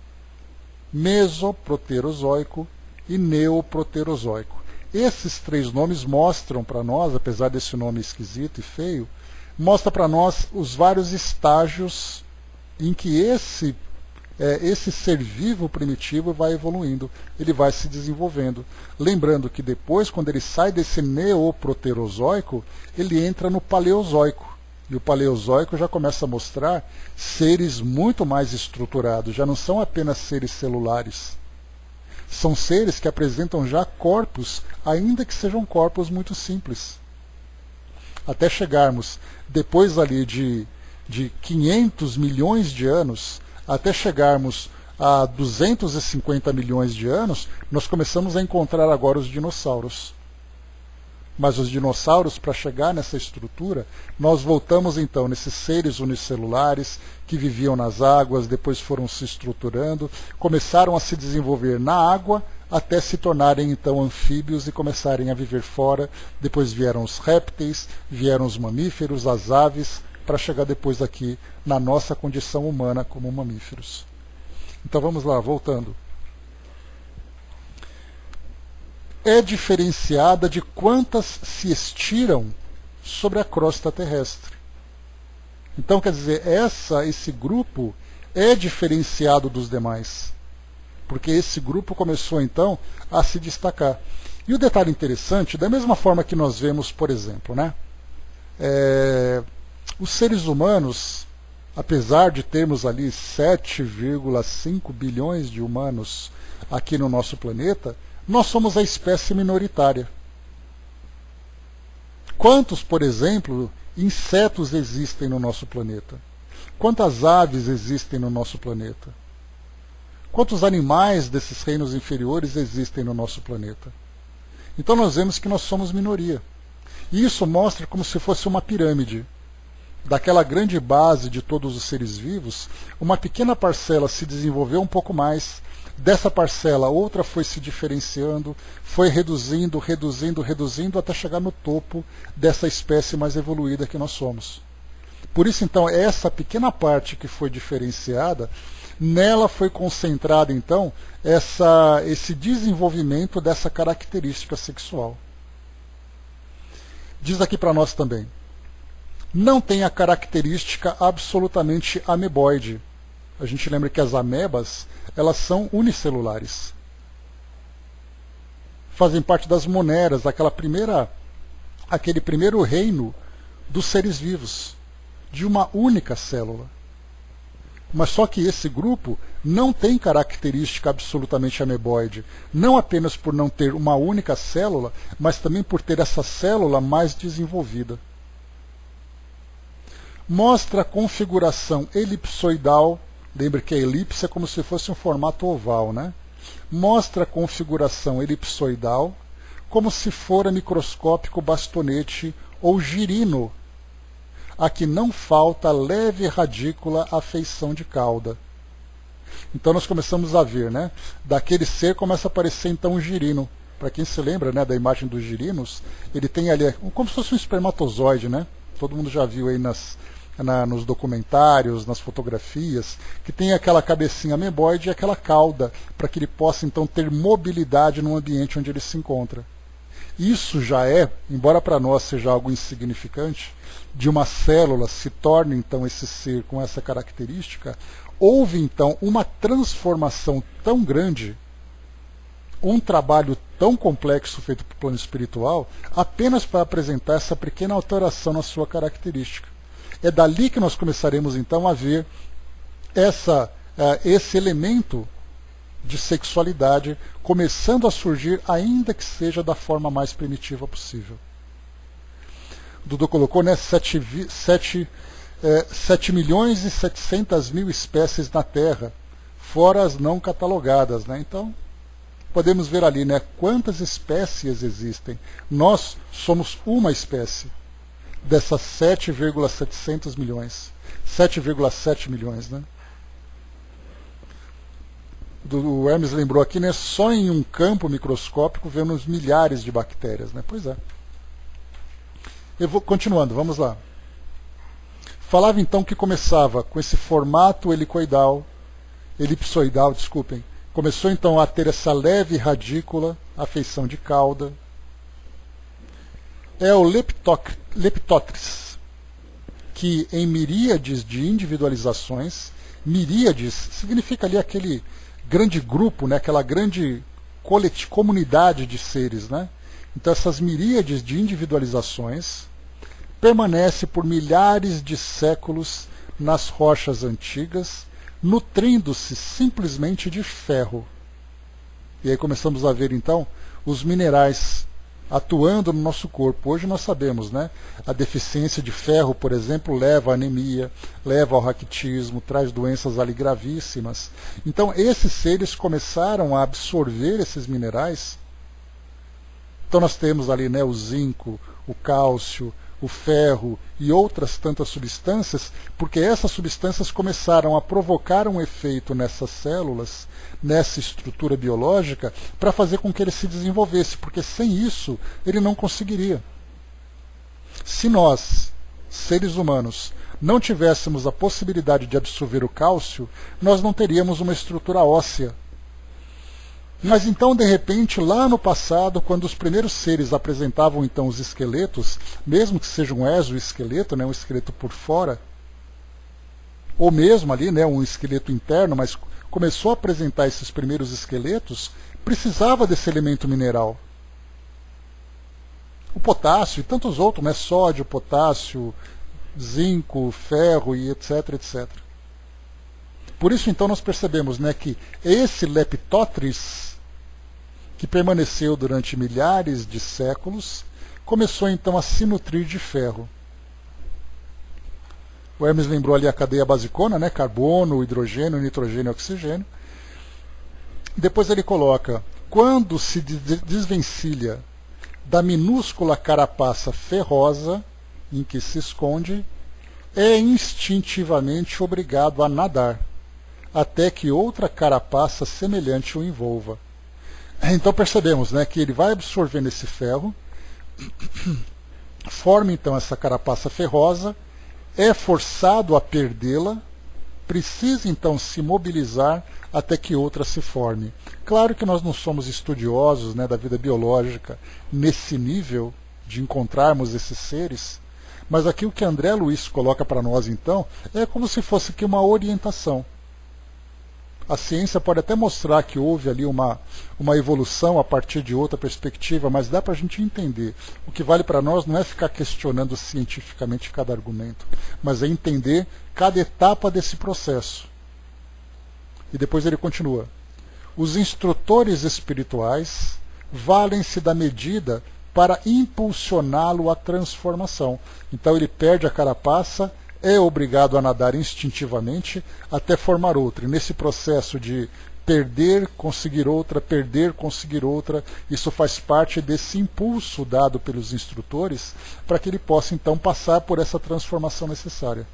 A: Mesoproterozoico e Neoproterozoico. Esses três nomes mostram para nós, apesar desse nome esquisito e feio, mostra para nós os vários estágios em que esse ser vivo primitivo vai evoluindo, ele vai se desenvolvendo. Lembrando que depois, quando ele sai desse neoproterozoico, ele entra no paleozoico. E o paleozoico já começa a mostrar seres muito mais estruturados, já não são apenas seres celulares. São seres que apresentam já corpos, ainda que sejam corpos muito simples. Até chegarmos, depois ali de 500 milhões de anos, até chegarmos a 250 milhões de anos, nós começamos a encontrar agora os dinossauros. Mas os dinossauros, para chegar nessa estrutura, nós voltamos então nesses seres unicelulares que viviam nas águas, depois foram se estruturando, começaram a se desenvolver na água, até se tornarem então anfíbios e começarem a viver fora. Depois vieram os répteis, vieram os mamíferos, as aves, para chegar depois aqui na nossa condição humana como mamíferos. Então vamos lá, voltando. É diferenciada de quantas se estiram sobre a crosta terrestre. Então, quer dizer, esse grupo é diferenciado dos demais, porque esse grupo começou, então, a se destacar. E o detalhe interessante, da mesma forma que nós vemos, por exemplo, né, os seres humanos, apesar de termos ali 7,5 bilhões de humanos aqui no nosso planeta, nós somos a espécie minoritária. Quantos, por exemplo, insetos existem no nosso planeta? Quantas aves existem no nosso planeta? Quantos animais desses reinos inferiores existem no nosso planeta? Então nós vemos que nós somos minoria. E isso mostra como se fosse uma pirâmide. Daquela grande base de todos os seres vivos, uma pequena parcela se desenvolveu um pouco mais. Dessa parcela, outra foi se diferenciando, foi reduzindo, até chegar no topo dessa espécie mais evoluída que nós somos. Por isso, então, essa pequena parte que foi diferenciada, nela foi concentrado, então, esse desenvolvimento dessa característica sexual. Diz aqui para nós também, não tem a característica absolutamente ameboide. A gente lembra que as amebas, elas são unicelulares. Fazem parte das moneras, aquele primeiro reino dos seres vivos, de uma única célula. Mas só que esse grupo não tem característica absolutamente ameboide, não apenas por não ter uma única célula, mas também por ter essa célula mais desenvolvida. Mostra a configuração elipsoidal. Lembra que a elipse é como se fosse um formato oval, né? Mostra a configuração elipsoidal como se fora microscópico bastonete ou girino. Aqui não falta leve radícula à feição de cauda. Então nós começamos a ver, né? Daquele ser começa a aparecer então um girino. Para quem se lembra, né, da imagem dos girinos, ele tem ali como se fosse um espermatozoide, né? Todo mundo já viu aí nos documentários, nas fotografias, que tem aquela cabecinha ameboide e aquela cauda, para que ele possa então ter mobilidade no ambiente onde ele se encontra. Isso já é, embora para nós seja algo insignificante, de uma célula se torne então esse ser com essa característica, houve então uma transformação tão grande, um trabalho tão complexo feito para o plano espiritual, apenas para apresentar essa pequena alteração na sua característica. É dali que nós começaremos então a ver esse elemento de sexualidade começando a surgir, ainda que seja da forma mais primitiva possível. Dudu colocou, né, 7.700.000 espécies na Terra, fora as não catalogadas, né? Então, podemos ver ali, né, quantas espécies existem. Nós somos uma espécie dessas 7,700 milhões. 7,7 milhões, né? O Hermes lembrou aqui, né, só em um campo microscópico vemos milhares de bactérias, né? Pois é. Eu vou continuando, vamos lá. Falava então que começava com esse formato elipsoidal, começou então a ter essa leve radícula, a feição de cauda. É o Leptotris, que em miríades de individualizações, miríades significa ali aquele grande grupo, né, aquela grande comunidade de seres, né? Então essas miríades de individualizações permanece por milhares de séculos nas rochas antigas, nutrindo-se simplesmente de ferro. E aí começamos a ver então os minerais atuando no nosso corpo. Hoje nós sabemos, né? A deficiência de ferro, por exemplo, leva à anemia, leva ao raquitismo, traz doenças ali gravíssimas. Então esses seres começaram a absorver esses minerais Então nós temos ali, né, o zinco, o cálcio, o ferro e outras tantas substâncias, porque essas substâncias começaram a provocar um efeito nessas células, nessa estrutura biológica, para fazer com que ele se desenvolvesse, porque sem isso ele não conseguiria. Se nós, seres humanos, não tivéssemos a possibilidade de absorver o cálcio, nós não teríamos uma estrutura óssea. Mas então, de repente, lá no passado, quando os primeiros seres apresentavam então os esqueletos, mesmo que seja um exoesqueleto, né, um esqueleto por fora, ou mesmo ali, né, um esqueleto interno, mas começou a apresentar esses primeiros esqueletos, precisava desse elemento mineral. O potássio e tantos outros, né, sódio, potássio, zinco, ferro e etc, etc. Por isso, então, nós percebemos, né, que esse Leptotris, que permaneceu durante milhares de séculos, começou então a se nutrir de ferro. O Hermes lembrou ali a cadeia basicona, né? Carbono, hidrogênio, nitrogênio e oxigênio. Depois ele coloca, quando se desvencilha da minúscula carapaça ferrosa em que se esconde, é instintivamente obrigado a nadar, até que outra carapaça semelhante o envolva. Então percebemos, né, que ele vai absorvendo esse ferro, forma então essa carapaça ferrosa, é forçado a perdê-la, precisa então se mobilizar até que outra se forme. Claro que nós não somos estudiosos, né, da vida biológica nesse nível de encontrarmos esses seres, mas aqui o que André Luiz coloca para nós então é como se fosse aqui uma orientação. A ciência pode até mostrar que houve ali uma evolução a partir de outra perspectiva, mas dá para a gente entender. O que vale para nós não é ficar questionando cientificamente cada argumento, mas é entender cada etapa desse processo. E depois ele continua. Os instrutores espirituais valem-se da medida para impulsioná-lo à transformação. Então ele perde a carapaça, é obrigado a nadar instintivamente até formar outra. E nesse processo de perder, conseguir outra, isso faz parte desse impulso dado pelos instrutores para que ele possa então passar por essa transformação necessária.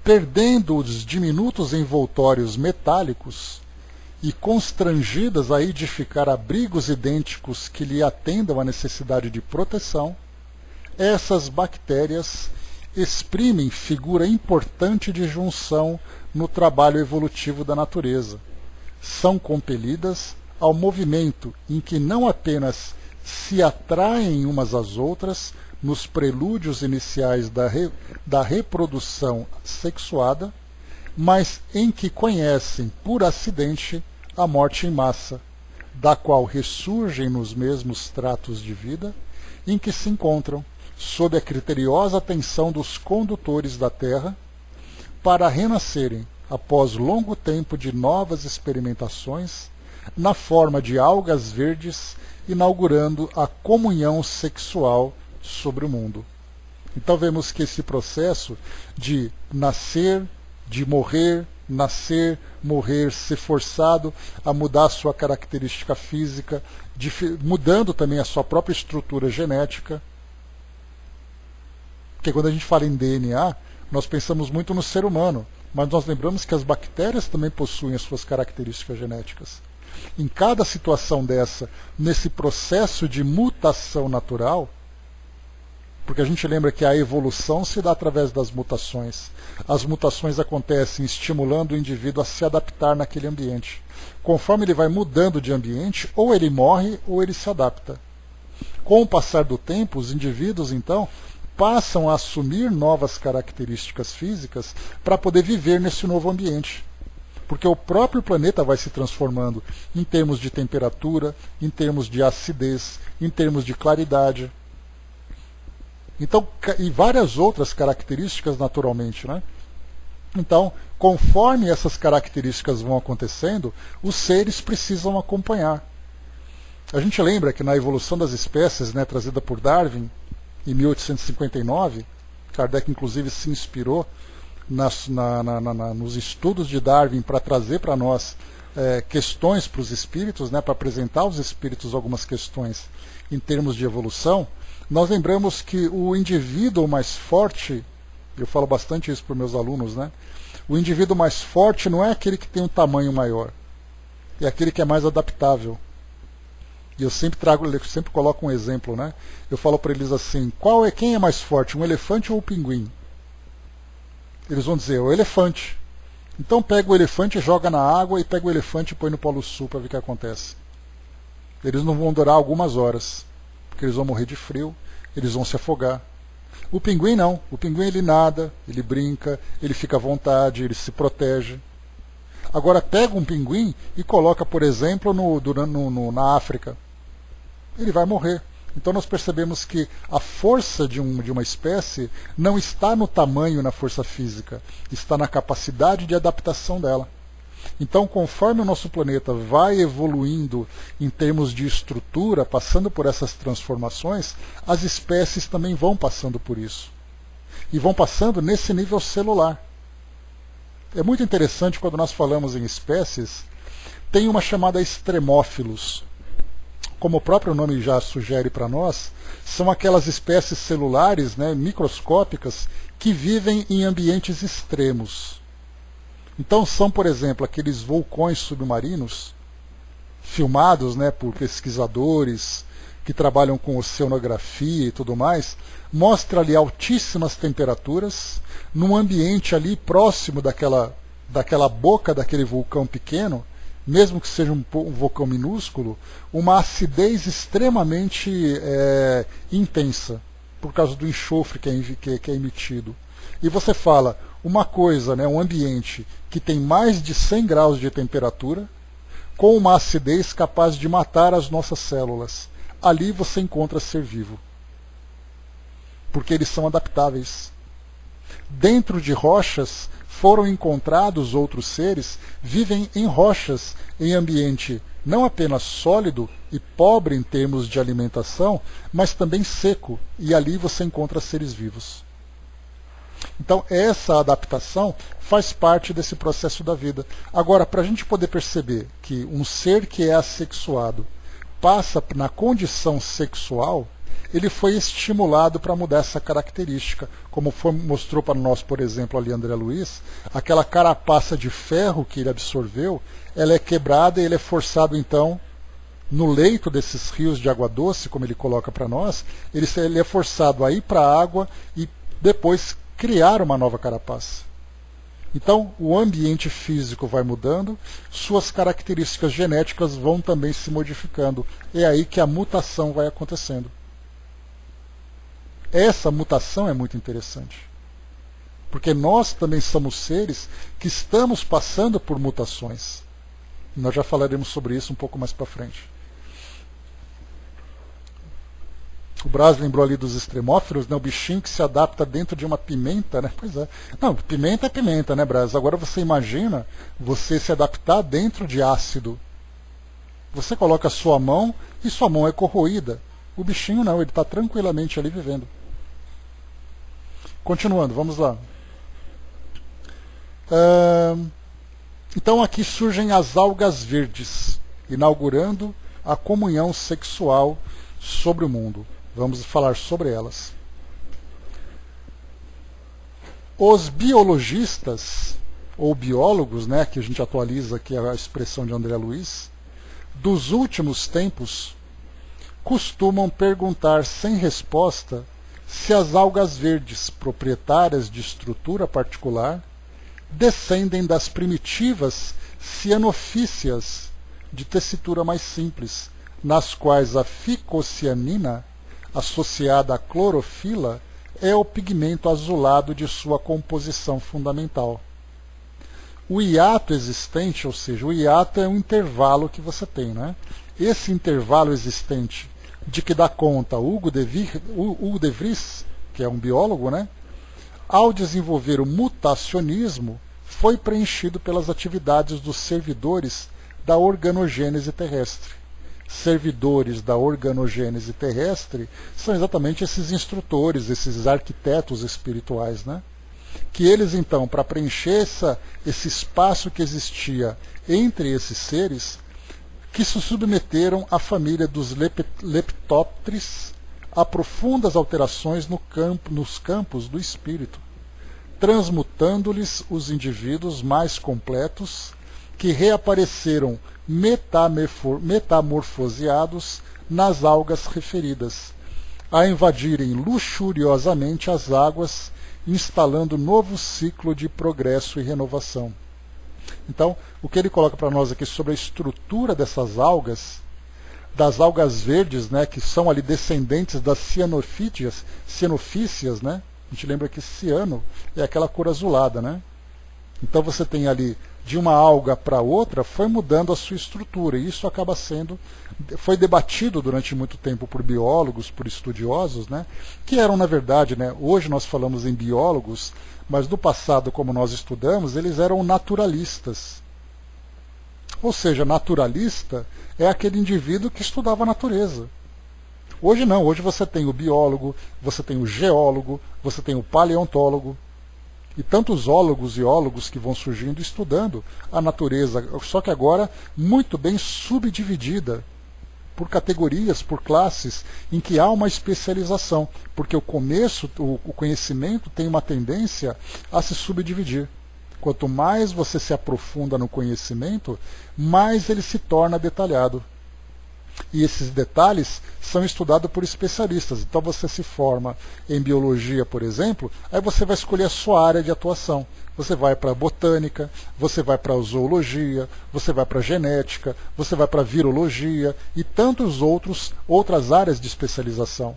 A: Perdendo os diminutos envoltórios metálicos e constrangidas a edificar abrigos idênticos que lhe atendam à necessidade de proteção, essas bactérias exprimem figura importante de junção no trabalho evolutivo da natureza. São compelidas ao movimento em que não apenas se atraem umas às outras nos prelúdios iniciais da reprodução sexuada, mas em que conhecem por acidente a morte em massa, da qual ressurgem nos mesmos tratos de vida em que se encontram, sob a criteriosa atenção dos condutores da Terra, para renascerem, após longo tempo de novas experimentações, na forma de algas verdes, inaugurando a comunhão sexual sobre o mundo. Então vemos que esse processo de nascer, de morrer, nascer, morrer, ser forçado a mudar a sua característica física, mudando também a sua própria estrutura genética. Porque quando a gente fala em DNA, nós pensamos muito no ser humano, mas nós lembramos que as bactérias também possuem as suas características genéticas. Em cada situação dessa, nesse processo de mutação natural, porque a gente lembra que a evolução se dá através das mutações. As mutações acontecem estimulando o indivíduo a se adaptar naquele ambiente. Conforme ele vai mudando de ambiente, ou ele morre ou ele se adapta. Com o passar do tempo, os indivíduos, então, passam a assumir novas características físicas para poder viver nesse novo ambiente. Porque o próprio planeta vai se transformando em termos de temperatura, em termos de acidez, em termos de claridade. Então, e várias outras características naturalmente, né? Então, conforme essas características vão acontecendo, os seres precisam acompanhar. A gente lembra que na evolução das espécies, né, trazida por Darwin, em 1859, Kardec inclusive se inspirou nos estudos de Darwin para trazer para nós questões para os espíritos, né, para apresentar aos espíritos algumas questões em termos de evolução, nós lembramos que o indivíduo mais forte, eu falo bastante isso para os meus alunos, né, o indivíduo mais forte não é aquele que tem um tamanho maior, é aquele que é mais adaptável. E eu sempre coloco um exemplo, né? Eu falo para eles assim, quem é mais forte, um elefante ou um pinguim? Eles vão dizer, o elefante. Então pega o elefante, joga na água e pega o elefante e põe no Polo Sul para ver o que acontece. Eles não vão durar algumas horas, porque eles vão morrer de frio, eles vão se afogar. O pinguim não, o pinguim ele nada, ele brinca, ele fica à vontade, ele se protege. Agora pega um pinguim e coloca, por exemplo, na África. Ele vai morrer. Então nós percebemos que a força de uma espécie não está no tamanho, na força física, está na capacidade de adaptação dela. Então, conforme o nosso planeta vai evoluindo em termos de estrutura, passando por essas transformações, as espécies também vão passando por isso. E vão passando nesse nível celular. É muito interessante quando nós falamos em espécies, tem uma chamada extremófilos. Como o próprio nome já sugere para nós, são aquelas espécies celulares, né, microscópicas, que vivem em ambientes extremos. Então são, por exemplo, aqueles vulcões submarinos, filmados, né, por pesquisadores que trabalham com oceanografia e tudo mais, mostra ali altíssimas temperaturas, num ambiente ali próximo daquela boca daquele vulcão pequeno, mesmo que seja um vulcão minúsculo, uma acidez extremamente intensa, por causa do enxofre que é emitido. E você fala, uma coisa, né, um ambiente que tem mais de 100 graus de temperatura, com uma acidez capaz de matar as nossas células. Ali você encontra ser vivo. Porque eles são adaptáveis. Dentro de rochas foram encontrados outros seres, vivem em rochas, em ambiente não apenas sólido e pobre em termos de alimentação, mas também seco, e ali você encontra seres vivos. Então essa adaptação faz parte desse processo da vida. Agora, para a gente poder perceber que um ser que é assexuado passa na condição sexual, ele foi estimulado para mudar essa característica, como mostrou para nós, por exemplo, ali André Luiz, aquela carapaça de ferro que ele absorveu, ela é quebrada e ele é forçado então, no leito desses rios de água doce, como ele coloca para nós, ele é forçado a ir para a água e depois criar uma nova carapaça. Então, o ambiente físico vai mudando, suas características genéticas vão também se modificando. É aí que a mutação vai acontecendo. Essa mutação é muito interessante, porque nós também somos seres que estamos passando por mutações. Nós já falaremos sobre isso um pouco mais para frente. O Braz lembrou ali dos extremófilos, né, o bichinho que se adapta dentro de uma pimenta, né? Pois é. Não, pimenta é pimenta, né, Braz? Agora você imagina você se adaptar dentro de ácido. Você coloca a sua mão e sua mão é corroída. O bichinho não, ele está tranquilamente ali vivendo. Continuando, vamos lá. Então aqui surgem as algas verdes, inaugurando a comunhão sexual sobre o mundo. Vamos falar sobre elas. Os biologistas, ou biólogos, né, que a gente atualiza aqui a expressão de André Luiz, dos últimos tempos, costumam perguntar sem resposta se as algas verdes, proprietárias de estrutura particular, descendem das primitivas cianofícias de tessitura mais simples, nas quais a ficocianina, associada à clorofila, é o pigmento azulado de sua composição fundamental. O hiato existente, ou seja, o hiato é um intervalo que você tem, né? Esse intervalo existente de que dá conta Hugo de Vries, que é um biólogo, né? Ao desenvolver o mutacionismo, foi preenchido pelas atividades dos servidores da organogênese terrestre. Servidores da organogênese terrestre são exatamente esses instrutores, esses arquitetos espirituais, né? que eles então, para preencher esse espaço que existia entre esses seres, que se submeteram à família dos leptópteros a profundas alterações nos campos do espírito, transmutando-lhes os indivíduos mais completos, que reapareceram metamorfoseados nas algas referidas, a invadirem luxuriosamente as águas, instalando novo ciclo de progresso e renovação. Então, o que ele coloca para nós aqui sobre a estrutura dessas algas, das algas verdes, né, que são ali descendentes das cianofícias, né? A gente lembra que ciano é aquela cor azulada, né? Então você tem ali, de uma alga para outra, foi mudando a sua estrutura, e isso acaba foi debatido durante muito tempo por biólogos, por estudiosos, né, que eram, na verdade, né, hoje nós falamos em biólogos, mas no passado, como nós estudamos, eles eram naturalistas. Ou seja, naturalista é aquele indivíduo que estudava a natureza. Hoje não, hoje você tem o biólogo, você tem o geólogo, você tem o paleontólogo, e tantos zoólogos e biólogos que vão surgindo estudando a natureza, só que agora muito bem subdividida por categorias, por classes, em que há uma especialização, porque o conhecimento tem uma tendência a se subdividir. Quanto mais você se aprofunda no conhecimento, mais ele se torna detalhado. E esses detalhes são estudados por especialistas. Então você se forma em biologia, por exemplo, aí você vai escolher a sua área de atuação. Você vai para a botânica, você vai para a zoologia, você vai para a genética, você vai para a virologia e tantos outras áreas de especialização.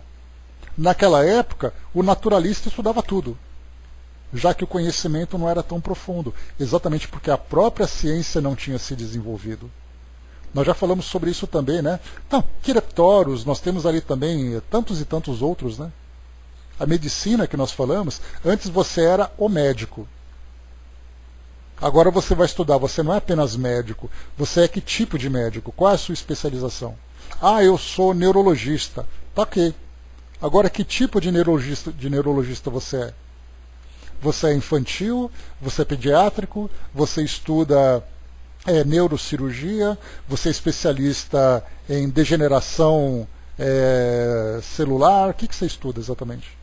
A: Naquela época, o naturalista estudava tudo, já que o conhecimento não era tão profundo, exatamente porque a própria ciência não tinha se desenvolvido. Nós já falamos sobre isso também, né? Então, Quiropteros, nós temos ali também tantos e tantos outros, né? A medicina que nós falamos, antes você era o médico. Agora você vai estudar, você não é apenas médico, você é que tipo de médico? Qual é a sua especialização? Ah, eu sou neurologista. Tá ok. Agora, que tipo de neurologista você é? Você é infantil, você é pediátrico, você estuda neurocirurgia, você é especialista em degeneração celular, o que você estuda exatamente?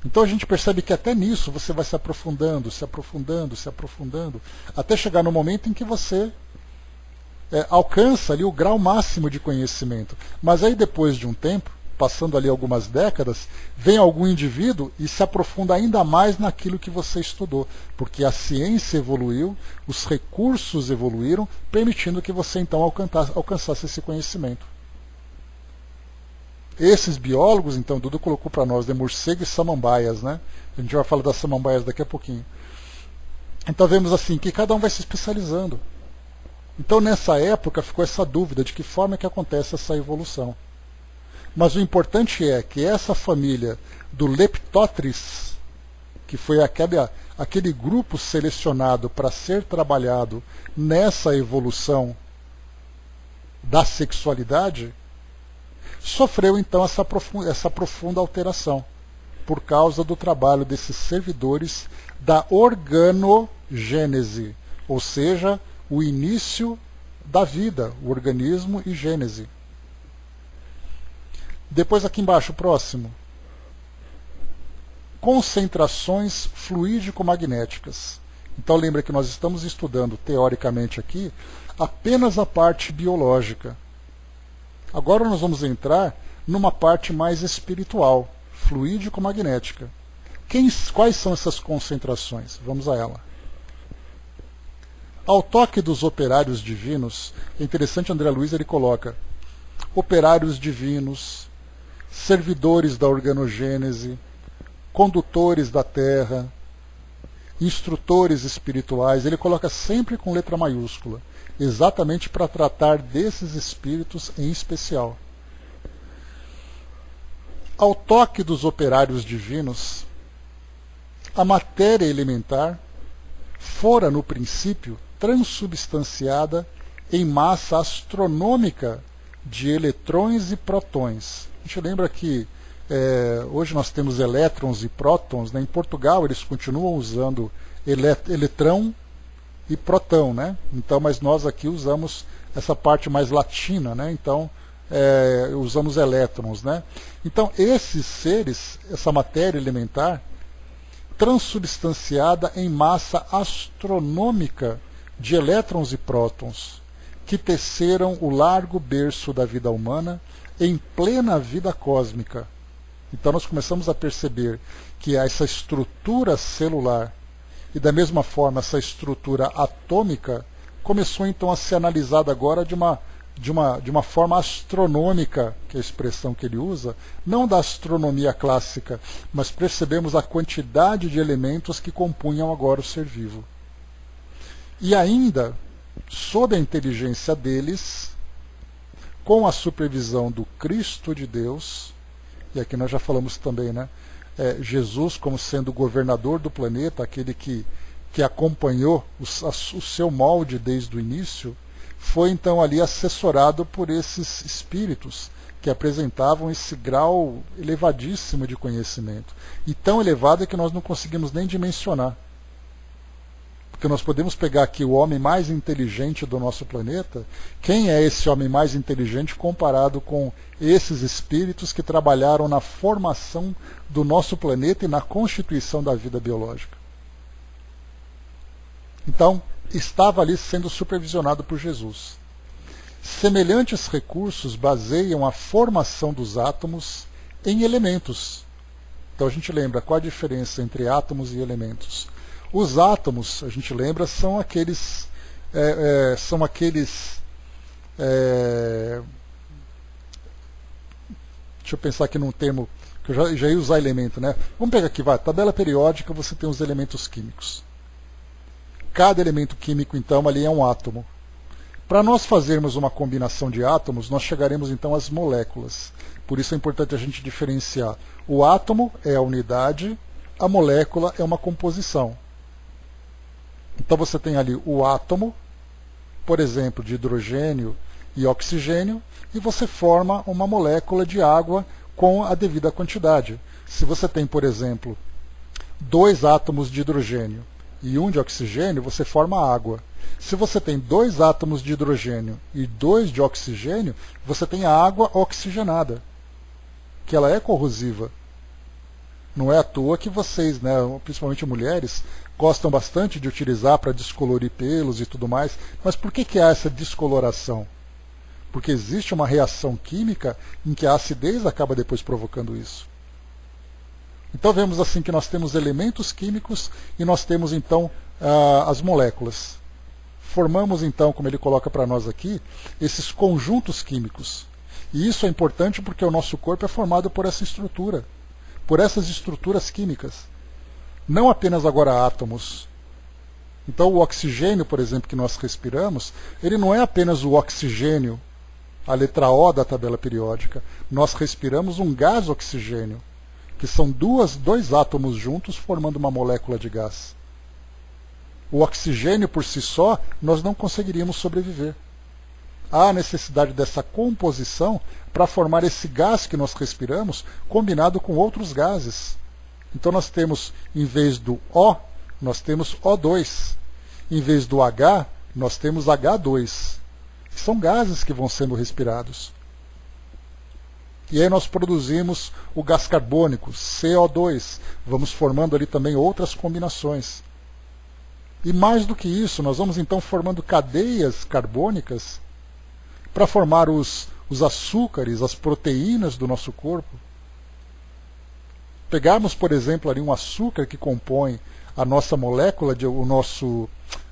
A: Então a gente percebe que até nisso você vai se aprofundando, até chegar no momento em que você alcança ali o grau máximo de conhecimento. Mas aí depois de um tempo, passando ali algumas décadas, vem algum indivíduo e se aprofunda ainda mais naquilo que você estudou, porque a ciência evoluiu, os recursos evoluíram, permitindo que você então alcançasse esse conhecimento. Esses biólogos, então, Dudu colocou para nós, de morcego e samambaias, né? A gente vai falar das samambaias daqui a pouquinho. Então vemos assim, que cada um vai se especializando. Então nessa época ficou essa dúvida de que forma que acontece essa evolução. Mas o importante é que essa família do Leptotris, que foi aquele grupo selecionado para ser trabalhado nessa evolução da sexualidade, sofreu então essa profunda alteração, por causa do trabalho desses servidores da organogênese, ou seja, o início da vida, o organismo e gênese. Depois aqui embaixo, próximo. Concentrações fluídico-magnéticas. Então lembra que nós estamos estudando, teoricamente aqui, apenas a parte biológica. Agora nós vamos entrar numa parte mais espiritual, fluídico-magnética. Quais são essas concentrações? Vamos a ela. Ao toque dos operários divinos, é interessante, André Luiz, ele coloca operários divinos, servidores da organogênese, condutores da terra, instrutores espirituais, ele coloca sempre com letra maiúscula, exatamente para tratar desses espíritos em especial. Ao toque dos operários divinos, a matéria elementar fora, no princípio, transubstanciada em massa astronômica de eletrões e protões. A gente lembra que hoje nós temos elétrons e prótons, né? Em Portugal eles continuam usando eletrão e protão, né? Então, mas nós aqui usamos essa parte mais latina, né? Então, usamos elétrons, né? Então, esses seres, essa matéria elementar, transubstanciada em massa astronômica de elétrons e prótons, que teceram o largo berço da vida humana em plena vida cósmica. Então nós começamos a perceber que essa estrutura celular e da mesma forma essa estrutura atômica começou então a ser analisada agora de uma forma astronômica, que é a expressão que ele usa, não da astronomia clássica, mas percebemos a quantidade de elementos que compunham agora o ser vivo. E ainda, sob a inteligência deles, com a supervisão do Cristo de Deus, e aqui nós já falamos também, né? Jesus como sendo o governador do planeta, aquele que acompanhou o seu molde desde o início, foi então ali assessorado por esses espíritos que apresentavam esse grau elevadíssimo de conhecimento. E tão elevado que nós não conseguimos nem dimensionar. Porque nós podemos pegar aqui o homem mais inteligente do nosso planeta. Quem é esse homem mais inteligente comparado com esses espíritos que trabalharam na formação do nosso planeta e na constituição da vida biológica? Então, estava ali sendo supervisionado por Jesus. Semelhantes recursos baseiam a formação dos átomos em elementos. Então a gente lembra qual a diferença entre átomos e elementos. Os átomos, a gente lembra, são aqueles deixa eu pensar aqui num termo que eu já ia usar elemento, né? Vamos pegar aqui, tabela periódica, você tem os elementos químicos. Cada elemento químico, então, ali é um átomo. Para nós fazermos uma combinação de átomos, nós chegaremos então às moléculas. Por isso é importante a gente diferenciar. O átomo é a unidade, a molécula é uma composição. Então você tem ali o átomo, por exemplo, de hidrogênio e oxigênio, e você forma uma molécula de água com a devida quantidade. Se você tem, por exemplo, 2 átomos de hidrogênio e 1 de oxigênio, você forma água. Se você tem 2 átomos de hidrogênio e 2 de oxigênio, você tem a água oxigenada, que ela é corrosiva. Não é à toa que vocês, né, principalmente mulheres, gostam bastante de utilizar para descolorir pelos e tudo mais. Mas por que há essa descoloração? Porque existe uma reação química em que a acidez acaba depois provocando isso. Então vemos assim que nós temos elementos químicos e nós temos então as moléculas. Formamos então, como ele coloca para nós aqui, esses conjuntos químicos. E isso é importante porque o nosso corpo é formado por essa estrutura, por essas estruturas químicas. Não apenas agora átomos. Então o oxigênio, por exemplo, que nós respiramos, ele não é apenas o oxigênio, a letra O da tabela periódica. Nós respiramos um gás oxigênio, que são dois átomos juntos formando uma molécula de gás. O oxigênio por si só, nós não conseguiríamos sobreviver. Há necessidade dessa composição para formar esse gás que nós respiramos, combinado com outros gases. Então nós temos, em vez do O, nós temos O2. Em vez do H, nós temos H2. São gases que vão sendo respirados. E aí nós produzimos o gás carbônico, CO2. Vamos formando ali também outras combinações. E mais do que isso, nós vamos então formando cadeias carbônicas para formar os açúcares, as proteínas do nosso corpo. Pegarmos, por exemplo, ali um açúcar que compõe a nossa molécula,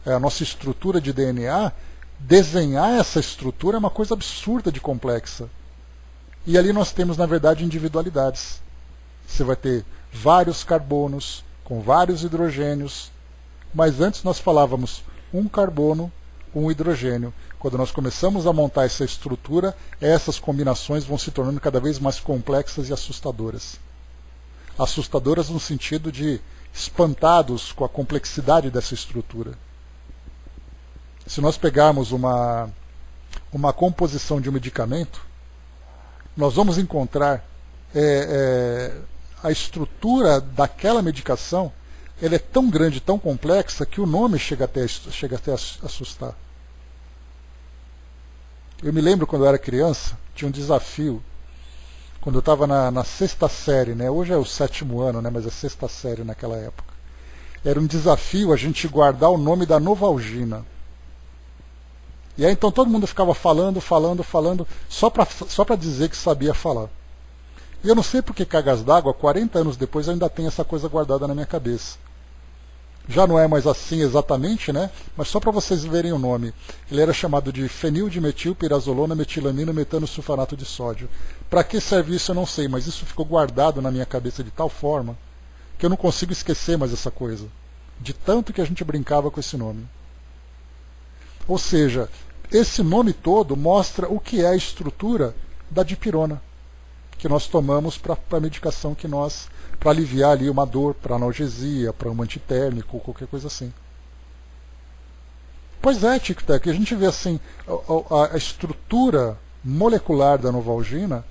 A: a nossa estrutura de DNA, desenhar essa estrutura é uma coisa absurda de complexa. E ali nós temos, na verdade, individualidades. Você vai ter vários carbonos, com vários hidrogênios, mas antes nós falávamos um carbono, um hidrogênio. Quando nós começamos a montar essa estrutura, essas combinações vão se tornando cada vez mais complexas e assustadoras. Assustadoras no sentido de espantados com a complexidade dessa estrutura. Se nós pegarmos uma composição de um medicamento, nós vamos encontrar a estrutura daquela medicação ela é tão grande, tão complexa, que o nome chega até a assustar. Eu me lembro quando eu era criança, tinha um desafio, quando eu estava na sexta série, né? Hoje é o 7º ano, né? Mas é sexta série naquela época. Era um desafio a gente guardar o nome da Novalgina. E aí então todo mundo ficava falando, só para dizer que sabia falar. E eu não sei por que cargas d'água, 40 anos depois eu ainda tenho essa coisa guardada na minha cabeça. Já não é mais assim exatamente, né? Mas só para vocês verem o nome. Ele era chamado de fenildimetilpirazolona metilamina metano sulfonato de sódio. Para que serve isso eu não sei, mas isso ficou guardado na minha cabeça de tal forma que eu não consigo esquecer mais essa coisa. De tanto que a gente brincava com esse nome. Ou seja, esse nome todo mostra o que é a estrutura da dipirona que nós tomamos para a medicação que nós, para aliviar ali uma dor, para analgesia, para um antitérmico, qualquer coisa assim. Pois é, Tic-Tac, a gente vê assim, a estrutura molecular da Novalgina,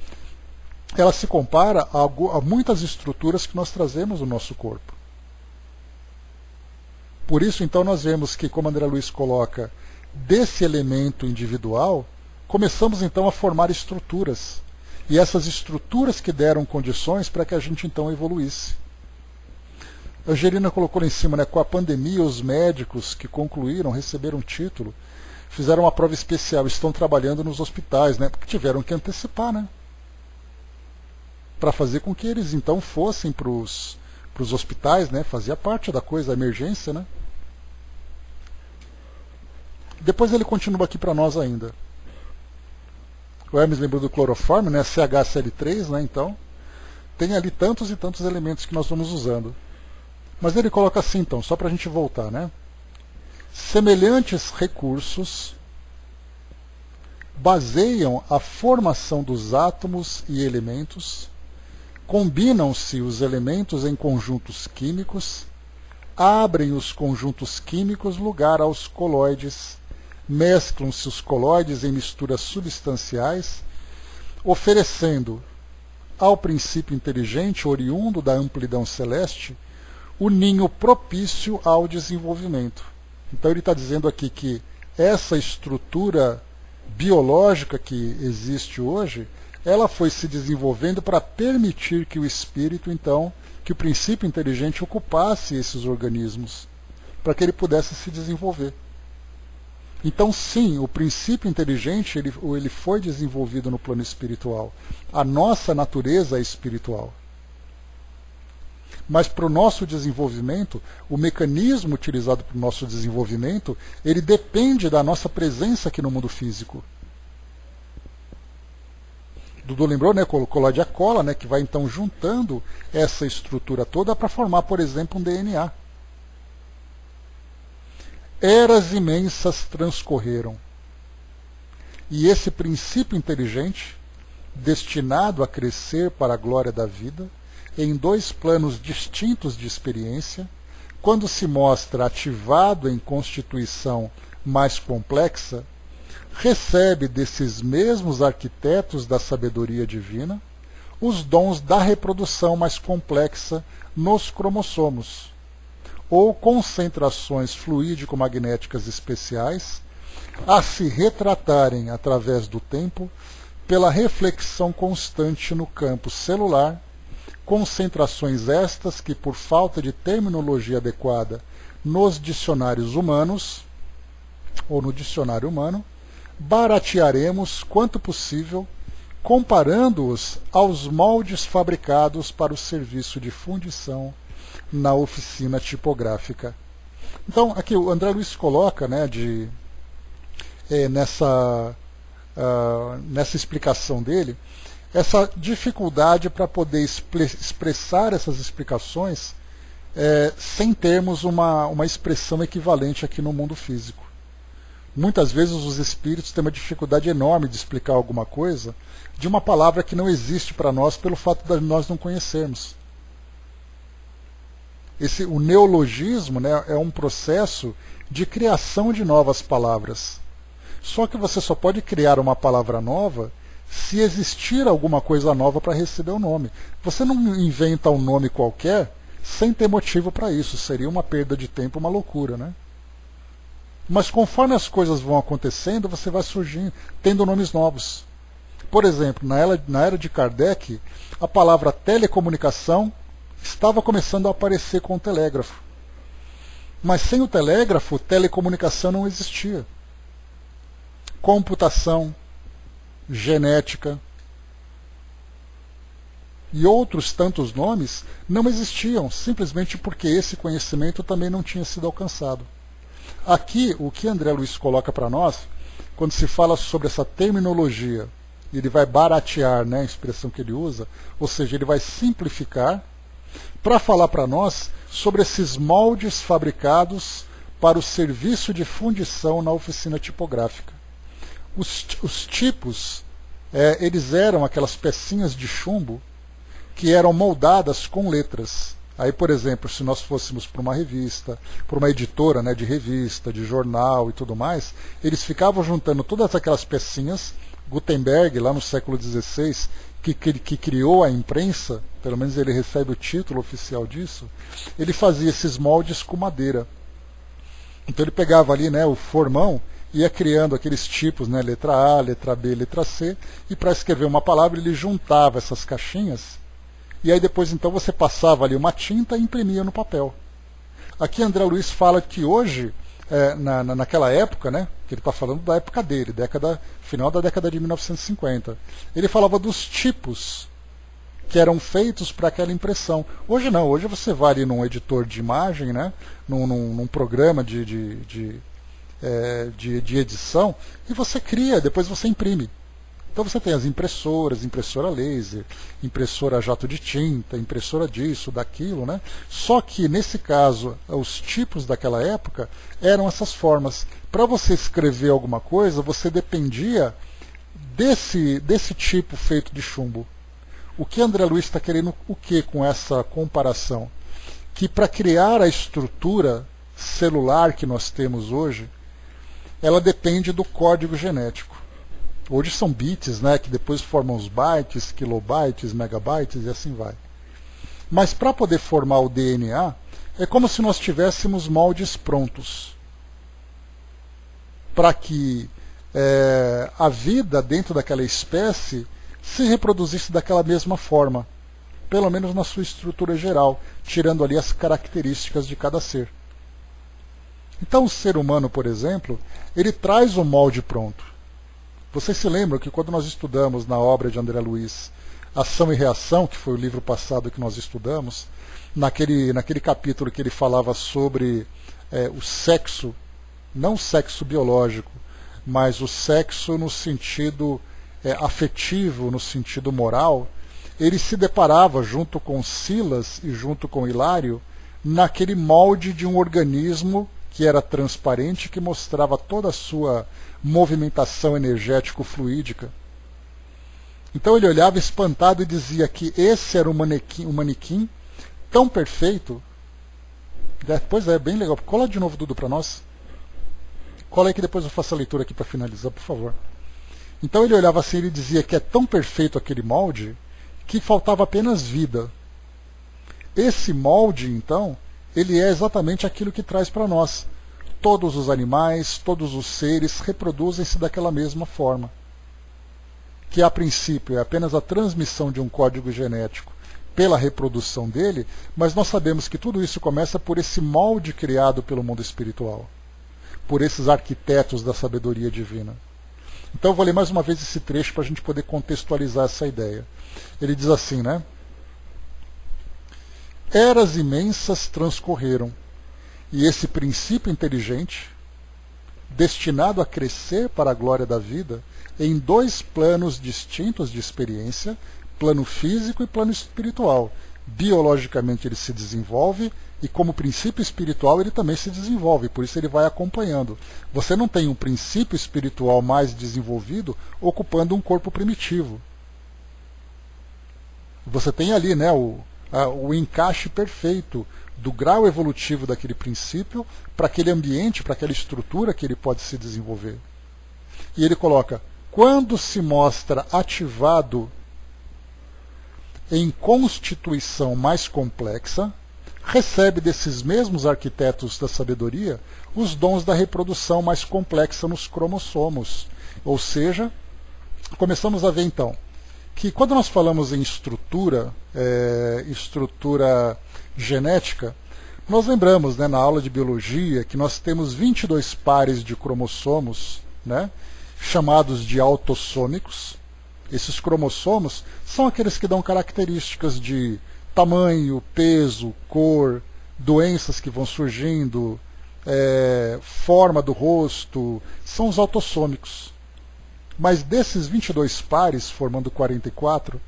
A: ela se compara a muitas estruturas que nós trazemos no nosso corpo. Por isso, então, nós vemos que, como André Luiz coloca, desse elemento individual, começamos então a formar estruturas. E essas estruturas que deram condições para que a gente então evoluísse. A Angelina colocou lá em cima, né, com a pandemia, os médicos que concluíram, receberam um título, fizeram uma prova especial, estão trabalhando nos hospitais, né, porque tiveram que antecipar, né, para fazer com que eles então fossem para os hospitais, né, fazia parte da coisa, a emergência, né. Depois ele continua aqui para nós ainda. O Hermes lembrou do cloroforme, né, CHCl3, né, então tem ali tantos e tantos elementos que nós vamos usando. Mas ele coloca assim, então, só para a gente voltar, né? Semelhantes recursos baseiam a formação dos átomos e elementos, combinam-se os elementos em conjuntos químicos, abrem os conjuntos químicos lugar aos coloides, mesclam-se os coloides em misturas substanciais, oferecendo ao princípio inteligente, oriundo da amplidão celeste, o ninho propício ao desenvolvimento. Então ele está dizendo aqui que essa estrutura biológica que existe hoje, ela foi se desenvolvendo para permitir que o espírito, então, que o princípio inteligente ocupasse esses organismos, para que ele pudesse se desenvolver. Então, sim, o princípio inteligente ele foi desenvolvido no plano espiritual. A nossa natureza é espiritual. Mas para o nosso desenvolvimento, o mecanismo utilizado para o nosso desenvolvimento, ele depende da nossa presença aqui no mundo físico. Dudu lembrou, né, colou de cola, né, que vai então juntando essa estrutura toda para formar, por exemplo, um DNA. Eras imensas transcorreram. E esse princípio inteligente, destinado a crescer para a glória da vida, em dois planos distintos de experiência, quando se mostra ativado em constituição mais complexa, recebe desses mesmos arquitetos da sabedoria divina os dons da reprodução mais complexa nos cromossomos, ou concentrações fluídico-magnéticas especiais, a se retratarem através do tempo pela reflexão constante no campo celular, concentrações estas que, por falta de terminologia adequada nos dicionários humanos, ou no dicionário humano, baratearemos quanto possível, comparando-os aos moldes fabricados para o serviço de fundição na oficina tipográfica. Então, aqui o André Luiz coloca, né, nessa explicação dele, essa dificuldade para poder expressar essas explicações sem termos uma expressão equivalente aqui no mundo físico. Muitas vezes os espíritos têm uma dificuldade enorme de explicar alguma coisa de uma palavra que não existe para nós pelo fato de nós não conhecermos. O neologismo, né, é um processo de criação de novas palavras. Só que você só pode criar uma palavra nova se existir alguma coisa nova para receber o nome. Você não inventa um nome qualquer sem ter motivo para isso. Seria uma perda de tempo, uma loucura, né? Mas conforme as coisas vão acontecendo, você vai surgindo, tendo nomes novos. Por exemplo, na era de Kardec, a palavra telecomunicação estava começando a aparecer com o telégrafo. Mas sem o telégrafo, telecomunicação não existia. Computação, genética e outros tantos nomes não existiam, simplesmente porque esse conhecimento também não tinha sido alcançado. Aqui, o que André Luiz coloca para nós, quando se fala sobre essa terminologia, ele vai baratear, né, a expressão que ele usa, ou seja, ele vai simplificar, para falar para nós sobre esses moldes fabricados para o serviço de fundição na oficina tipográfica. Os tipos, eles eram aquelas pecinhas de chumbo que eram moldadas com letras. Aí, por exemplo, se nós fôssemos para uma revista, para uma editora, né, de revista, de jornal e tudo mais, eles ficavam juntando todas aquelas pecinhas. Gutenberg, lá no século XVI, que criou a imprensa, pelo menos ele recebe o título oficial disso, ele fazia esses moldes com madeira. Então ele pegava ali, né, o formão, ia criando aqueles tipos, né, letra A, letra B, letra C, e para escrever uma palavra ele juntava essas caixinhas, e aí depois então você passava ali uma tinta e imprimia no papel. Aqui André Luiz fala que hoje, naquela época, né, que ele está falando da época dele, final da década de 1950, ele falava dos tipos que eram feitos para aquela impressão. Hoje não, hoje você vai ali num editor de imagem, né, num programa de edição, e você cria, depois você imprime. Então você tem as impressoras, impressora laser, impressora jato de tinta, impressora disso, daquilo, né? Só que nesse caso, os tipos daquela época eram essas formas. Para você escrever alguma coisa, você dependia desse tipo feito de chumbo. O que André Luiz está querendo o que com essa comparação? Que para criar a estrutura celular que nós temos hoje, ela depende do código genético. Hoje são bits, né, que depois formam os bytes, kilobytes, megabytes e assim vai. Mas para poder formar o DNA, é como se nós tivéssemos moldes prontos. Para que a vida dentro daquela espécie se reproduzisse daquela mesma forma, pelo menos na sua estrutura geral, tirando ali as características de cada ser. Então o ser humano, por exemplo, ele traz o molde pronto. Vocês se lembram que quando nós estudamos na obra de André Luiz, Ação e Reação, que foi o livro passado que nós estudamos, naquele capítulo que ele falava sobre o sexo, não o sexo biológico, mas o sexo no sentido afetivo, no sentido moral, ele se deparava junto com Silas e junto com Hilário naquele molde de um organismo que era transparente, que mostrava toda a sua movimentação energético-fluídica. Então ele olhava espantado e dizia que esse era um manequim tão perfeito. Pois é, bem legal. Cola de novo, Dudu, para nós. Cola aí que depois eu faço a leitura aqui para finalizar, por favor. Então ele olhava assim e ele dizia que é tão perfeito aquele molde que faltava apenas vida. Esse molde, então, ele é exatamente aquilo que traz para nós. Todos os animais, todos os seres reproduzem-se daquela mesma forma. Que a princípio é apenas a transmissão de um código genético pela reprodução dele, mas nós sabemos que tudo isso começa por esse molde criado pelo mundo espiritual, por esses arquitetos da sabedoria divina. Então eu vou ler mais uma vez esse trecho para a gente poder contextualizar essa ideia. Ele diz assim, né? Eras imensas transcorreram, e esse princípio inteligente, destinado a crescer para a glória da vida, em dois planos distintos de experiência, plano físico e plano espiritual. Biologicamente ele se desenvolve, e como princípio espiritual ele também se desenvolve, por isso ele vai acompanhando. Você não tem um princípio espiritual mais desenvolvido ocupando um corpo primitivo. Você tem ali, né, o encaixe perfeito do grau evolutivo daquele princípio para aquele ambiente, para aquela estrutura que ele pode se desenvolver. E ele coloca, quando se mostra ativado em constituição mais complexa, recebe desses mesmos arquitetos da sabedoria os dons da reprodução mais complexa nos cromossomos. Ou seja, começamos a ver então que quando nós falamos em estrutura genética, nós lembramos, né, na aula de biologia que nós temos 22 pares de cromossomos, né, chamados de autossômicos. Esses cromossomos são aqueles que dão características de tamanho, peso, cor, doenças que vão surgindo, forma do rosto, são os autossômicos. Mas desses 22 pares, formando 44,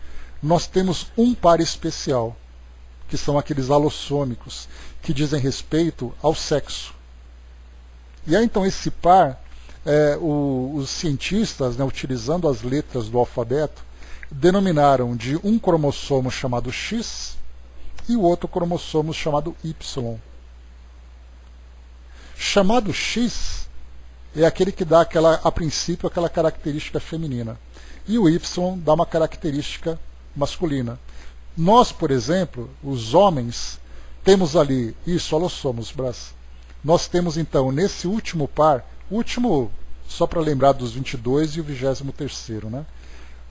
A: nós temos um par especial, que são aqueles alossômicos, que dizem respeito ao sexo. E aí então esse par, os cientistas, né, utilizando as letras do alfabeto, denominaram de um cromossomo chamado X e o outro cromossomo chamado Y. Chamado X é aquele que dá a princípio aquela característica feminina, e o Y dá uma característica masculina. Nós, por exemplo, os homens, temos ali, isso, alossomos, Brás. Nós temos então nesse último par, último, só para lembrar dos 22 e o 23º, né?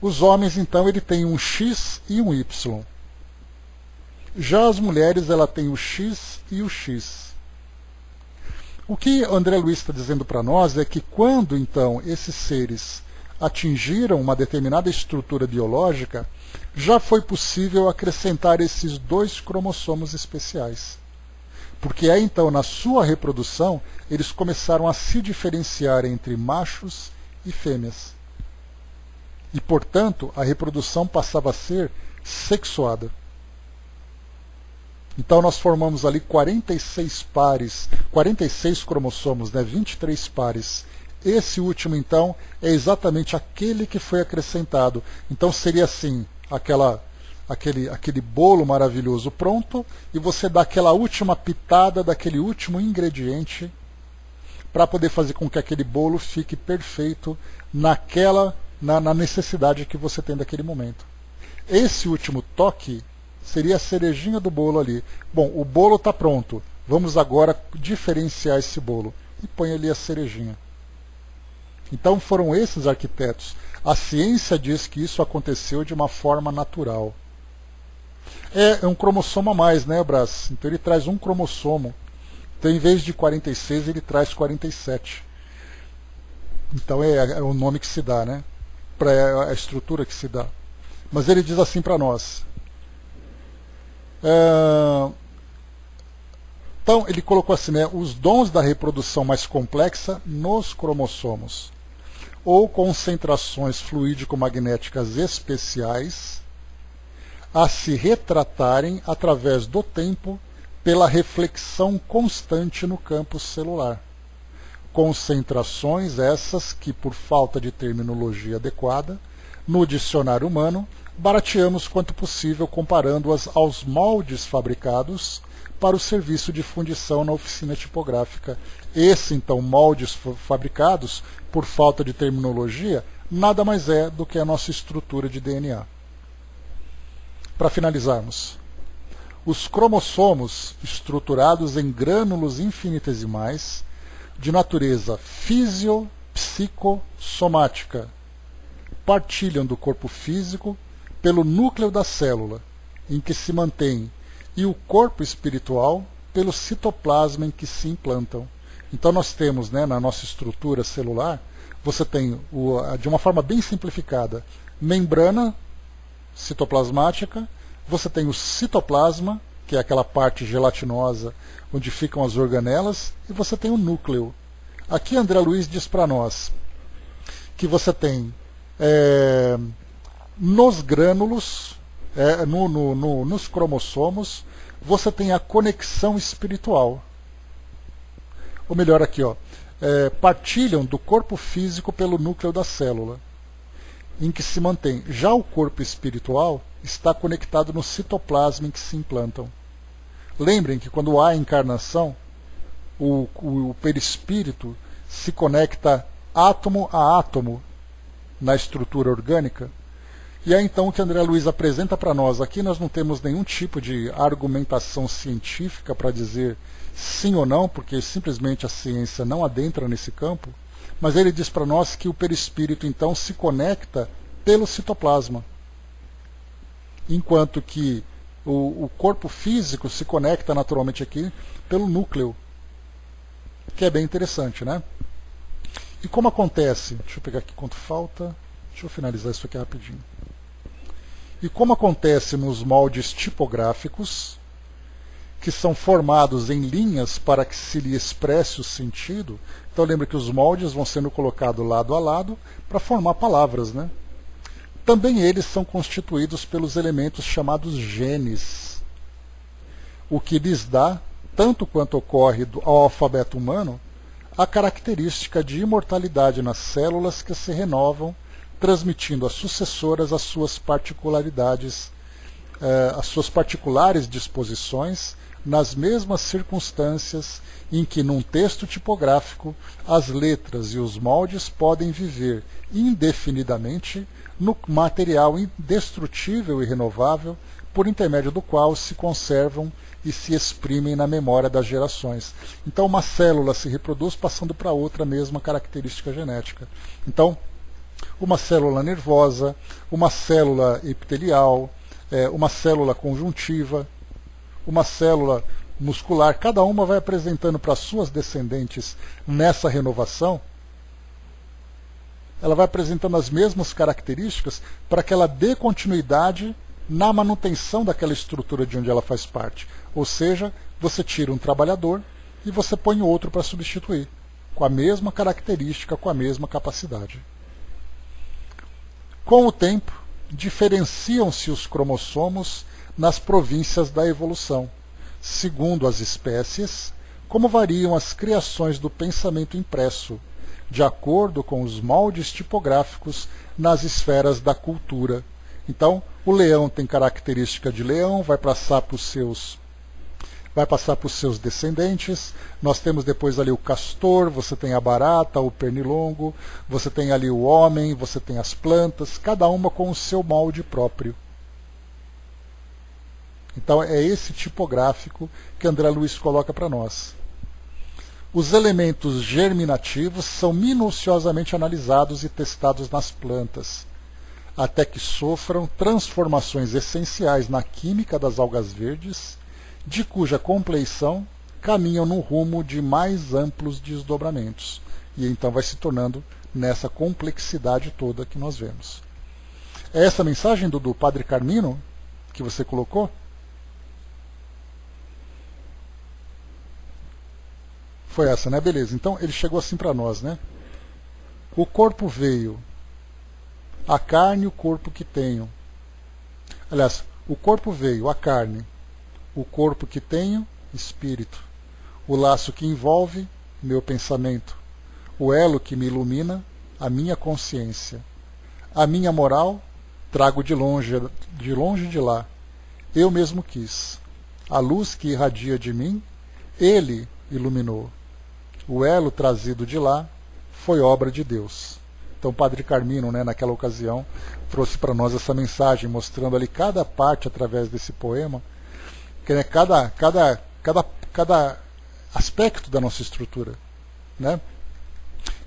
A: Os homens, então, ele tem um X e um Y. Já as mulheres, ela tem o X e o X. O que André Luiz está dizendo para nós é que quando, então, esses seres atingiram uma determinada estrutura biológica, já foi possível acrescentar esses 2 cromossomos especiais. Porque aí, então, na sua reprodução, eles começaram a se diferenciar entre machos e fêmeas. E, portanto, a reprodução passava a ser sexuada. Então nós formamos ali 46 pares, 46 cromossomos, né, 23 pares. Esse último, então, é exatamente aquele que foi acrescentado. Então seria assim, aquele bolo maravilhoso pronto, e você dá aquela última pitada daquele último ingrediente para poder fazer com que aquele bolo fique perfeito na necessidade que você tem daquele momento. Esse último toque seria a cerejinha do bolo ali. Bom, o bolo está pronto. Vamos agora diferenciar esse bolo. E põe ali a cerejinha. Então foram esses arquitetos. A ciência diz que isso aconteceu de uma forma natural. É um cromossomo a mais, né, Brás? Então ele traz um cromossomo. Então em vez de 46, ele traz 47. Então é o nome que se dá, né? Para a estrutura que se dá. Mas ele diz assim para nós. Então ele colocou assim, né, os dons da reprodução mais complexa nos cromossomos, ou concentrações fluídico-magnéticas especiais a se retratarem através do tempo pela reflexão constante no campo celular. Concentrações essas que, por falta de terminologia adequada, no dicionário humano, barateamos quanto possível comparando-as aos moldes fabricados para o serviço de fundição na oficina tipográfica. Esse, então, moldes fabricados, por falta de terminologia, nada mais é do que a nossa estrutura de DNA. Para finalizarmos, os cromossomos, estruturados em grânulos infinitesimais, de natureza fisio-psicossomática, partilham do corpo físico pelo núcleo da célula, em que se mantém, e o corpo espiritual pelo citoplasma em que se implantam. Então nós temos, né, na nossa estrutura celular, você tem, de uma forma bem simplificada, membrana citoplasmática, você tem o citoplasma, que é aquela parte gelatinosa onde ficam as organelas, e você tem o núcleo. Aqui André Luiz diz para nós que você tem nos grânulos, nos cromossomos, você tem a conexão espiritual. Ou melhor aqui, partilham do corpo físico pelo núcleo da célula, em que se mantém. Já o corpo espiritual está conectado no citoplasma em que se implantam. Lembrem que quando há encarnação, o perispírito se conecta átomo a átomo na estrutura orgânica. E aí então o que André Luiz apresenta para nós aqui, nós não temos nenhum tipo de argumentação científica para dizer sim ou não, porque simplesmente a ciência não adentra nesse campo, mas ele diz para nós que o perispírito então se conecta pelo citoplasma, enquanto que o corpo físico se conecta naturalmente aqui pelo núcleo, que é bem interessante, né? E como acontece, deixa eu pegar aqui quanto falta, deixa eu finalizar isso aqui rapidinho. E como acontece nos moldes tipográficos, que são formados em linhas para que se lhe expresse o sentido, então lembra que os moldes vão sendo colocados lado a lado para formar palavras, né? Também eles são constituídos pelos elementos chamados genes, o que lhes dá, tanto quanto ocorre ao alfabeto humano, a característica de imortalidade nas células que se renovam, transmitindo às sucessoras as suas particularidades, as suas particulares disposições, nas mesmas circunstâncias em que num texto tipográfico as letras e os moldes podem viver indefinidamente no material indestrutível e renovável, por intermédio do qual se conservam e se exprimem na memória das gerações. Então uma célula se reproduz passando para outra a mesma característica genética. Então, uma célula nervosa, uma célula epitelial, uma célula conjuntiva, uma célula muscular, cada uma vai apresentando para suas descendentes nessa renovação, ela vai apresentando as mesmas características para que ela dê continuidade na manutenção daquela estrutura de onde ela faz parte. Ou seja, você tira um trabalhador e você põe outro para substituir, com a mesma característica, com a mesma capacidade. Com o tempo, diferenciam-se os cromossomos nas províncias da evolução, segundo as espécies, como variam as criações do pensamento impresso, de acordo com os moldes tipográficos nas esferas da cultura. Então, o leão tem característica de leão, vai passar para os seus descendentes. Nós temos depois ali o castor, você tem a barata, o pernilongo, você tem ali o homem, você tem as plantas, cada uma com o seu molde próprio. Então é esse tipográfico que André Luiz coloca para nós. Os elementos germinativos são minuciosamente analisados e testados nas plantas, até que sofram transformações essenciais na química das algas verdes, de cuja compleição caminham no rumo de mais amplos desdobramentos. E então vai se tornando nessa complexidade toda que nós vemos. É essa mensagem do Padre Carmino que você colocou? Foi essa, né? Beleza. Então ele chegou assim para nós, né? O corpo veio, a carne e o corpo que tenho. Aliás, o corpo veio, a carne, o corpo que tenho, espírito. O laço que envolve, meu pensamento. O elo que me ilumina, a minha consciência. A minha moral, trago de longe de lá. Eu mesmo quis. A luz que irradia de mim, ele iluminou. O elo trazido de lá foi obra de Deus. Então o Padre Carmino, né, naquela ocasião, trouxe para nós essa mensagem, mostrando ali cada parte através desse poema, que, né, cada aspecto da nossa estrutura, né?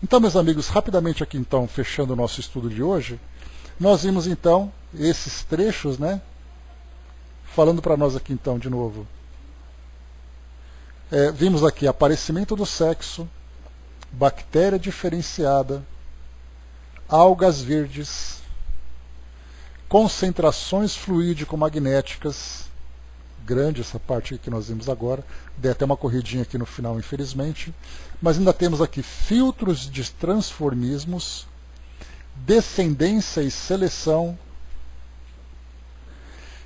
A: Então, meus amigos, rapidamente aqui então, fechando o nosso estudo de hoje, nós vimos então esses trechos, né, falando para nós aqui então de novo. Vimos aqui aparecimento do sexo, bactéria diferenciada, algas verdes, concentrações fluídico-magnéticas, grande essa parte que nós vimos agora, dei até uma corridinha aqui no final, infelizmente, mas ainda temos aqui filtros de transformismos, descendência e seleção,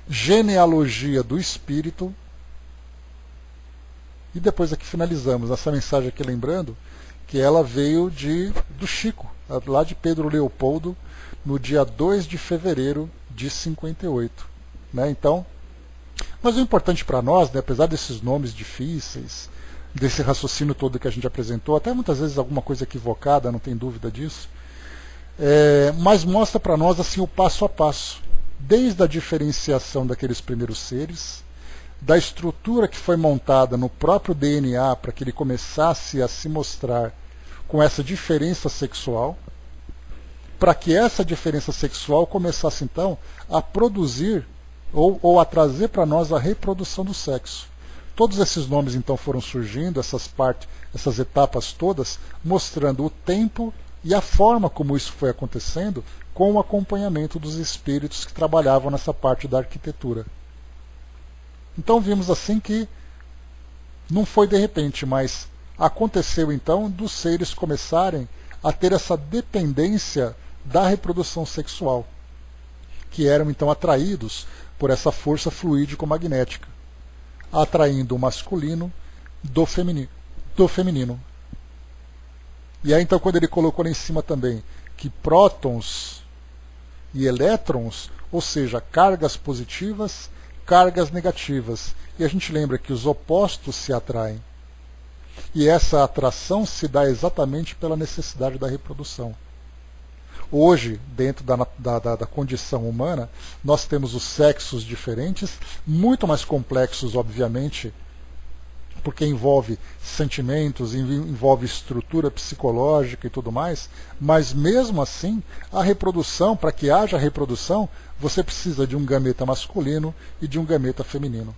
A: genealogia do espírito. E depois aqui finalizamos essa mensagem aqui, lembrando que ela veio do Chico, lá de Pedro Leopoldo, no dia 2 de fevereiro de 58. Né? Então, mas o importante para nós, né, apesar desses nomes difíceis, desse raciocínio todo que a gente apresentou, até muitas vezes alguma coisa equivocada, não tem dúvida disso, mas mostra para nós assim o passo a passo, desde a diferenciação daqueles primeiros seres, da estrutura que foi montada no próprio DNA para que ele começasse a se mostrar com essa diferença sexual, para que essa diferença sexual começasse então a produzir ou a trazer para nós a reprodução do sexo. Todos esses nomes então foram surgindo, essas etapas todas, mostrando o tempo e a forma como isso foi acontecendo com o acompanhamento dos espíritos que trabalhavam nessa parte da arquitetura. Então vimos assim que não foi de repente, mas aconteceu então dos seres começarem a ter essa dependência da reprodução sexual, que eram então atraídos por essa força fluídico-magnética, atraindo o masculino do feminino. E aí então quando ele colocou lá em cima também que prótons e elétrons, ou seja, cargas positivas, cargas negativas, e a gente lembra que os opostos se atraem. E essa atração se dá exatamente pela necessidade da reprodução. Hoje, dentro da condição humana, nós temos os sexos diferentes, muito mais complexos, obviamente, porque envolve sentimentos, envolve estrutura psicológica e tudo mais, mas mesmo assim, a reprodução, para que haja reprodução, você precisa de um gameta masculino e de um gameta feminino.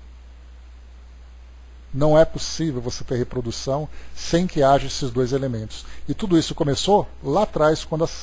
A: Não é possível você ter reprodução sem que haja esses dois elementos. E tudo isso começou lá atrás, quando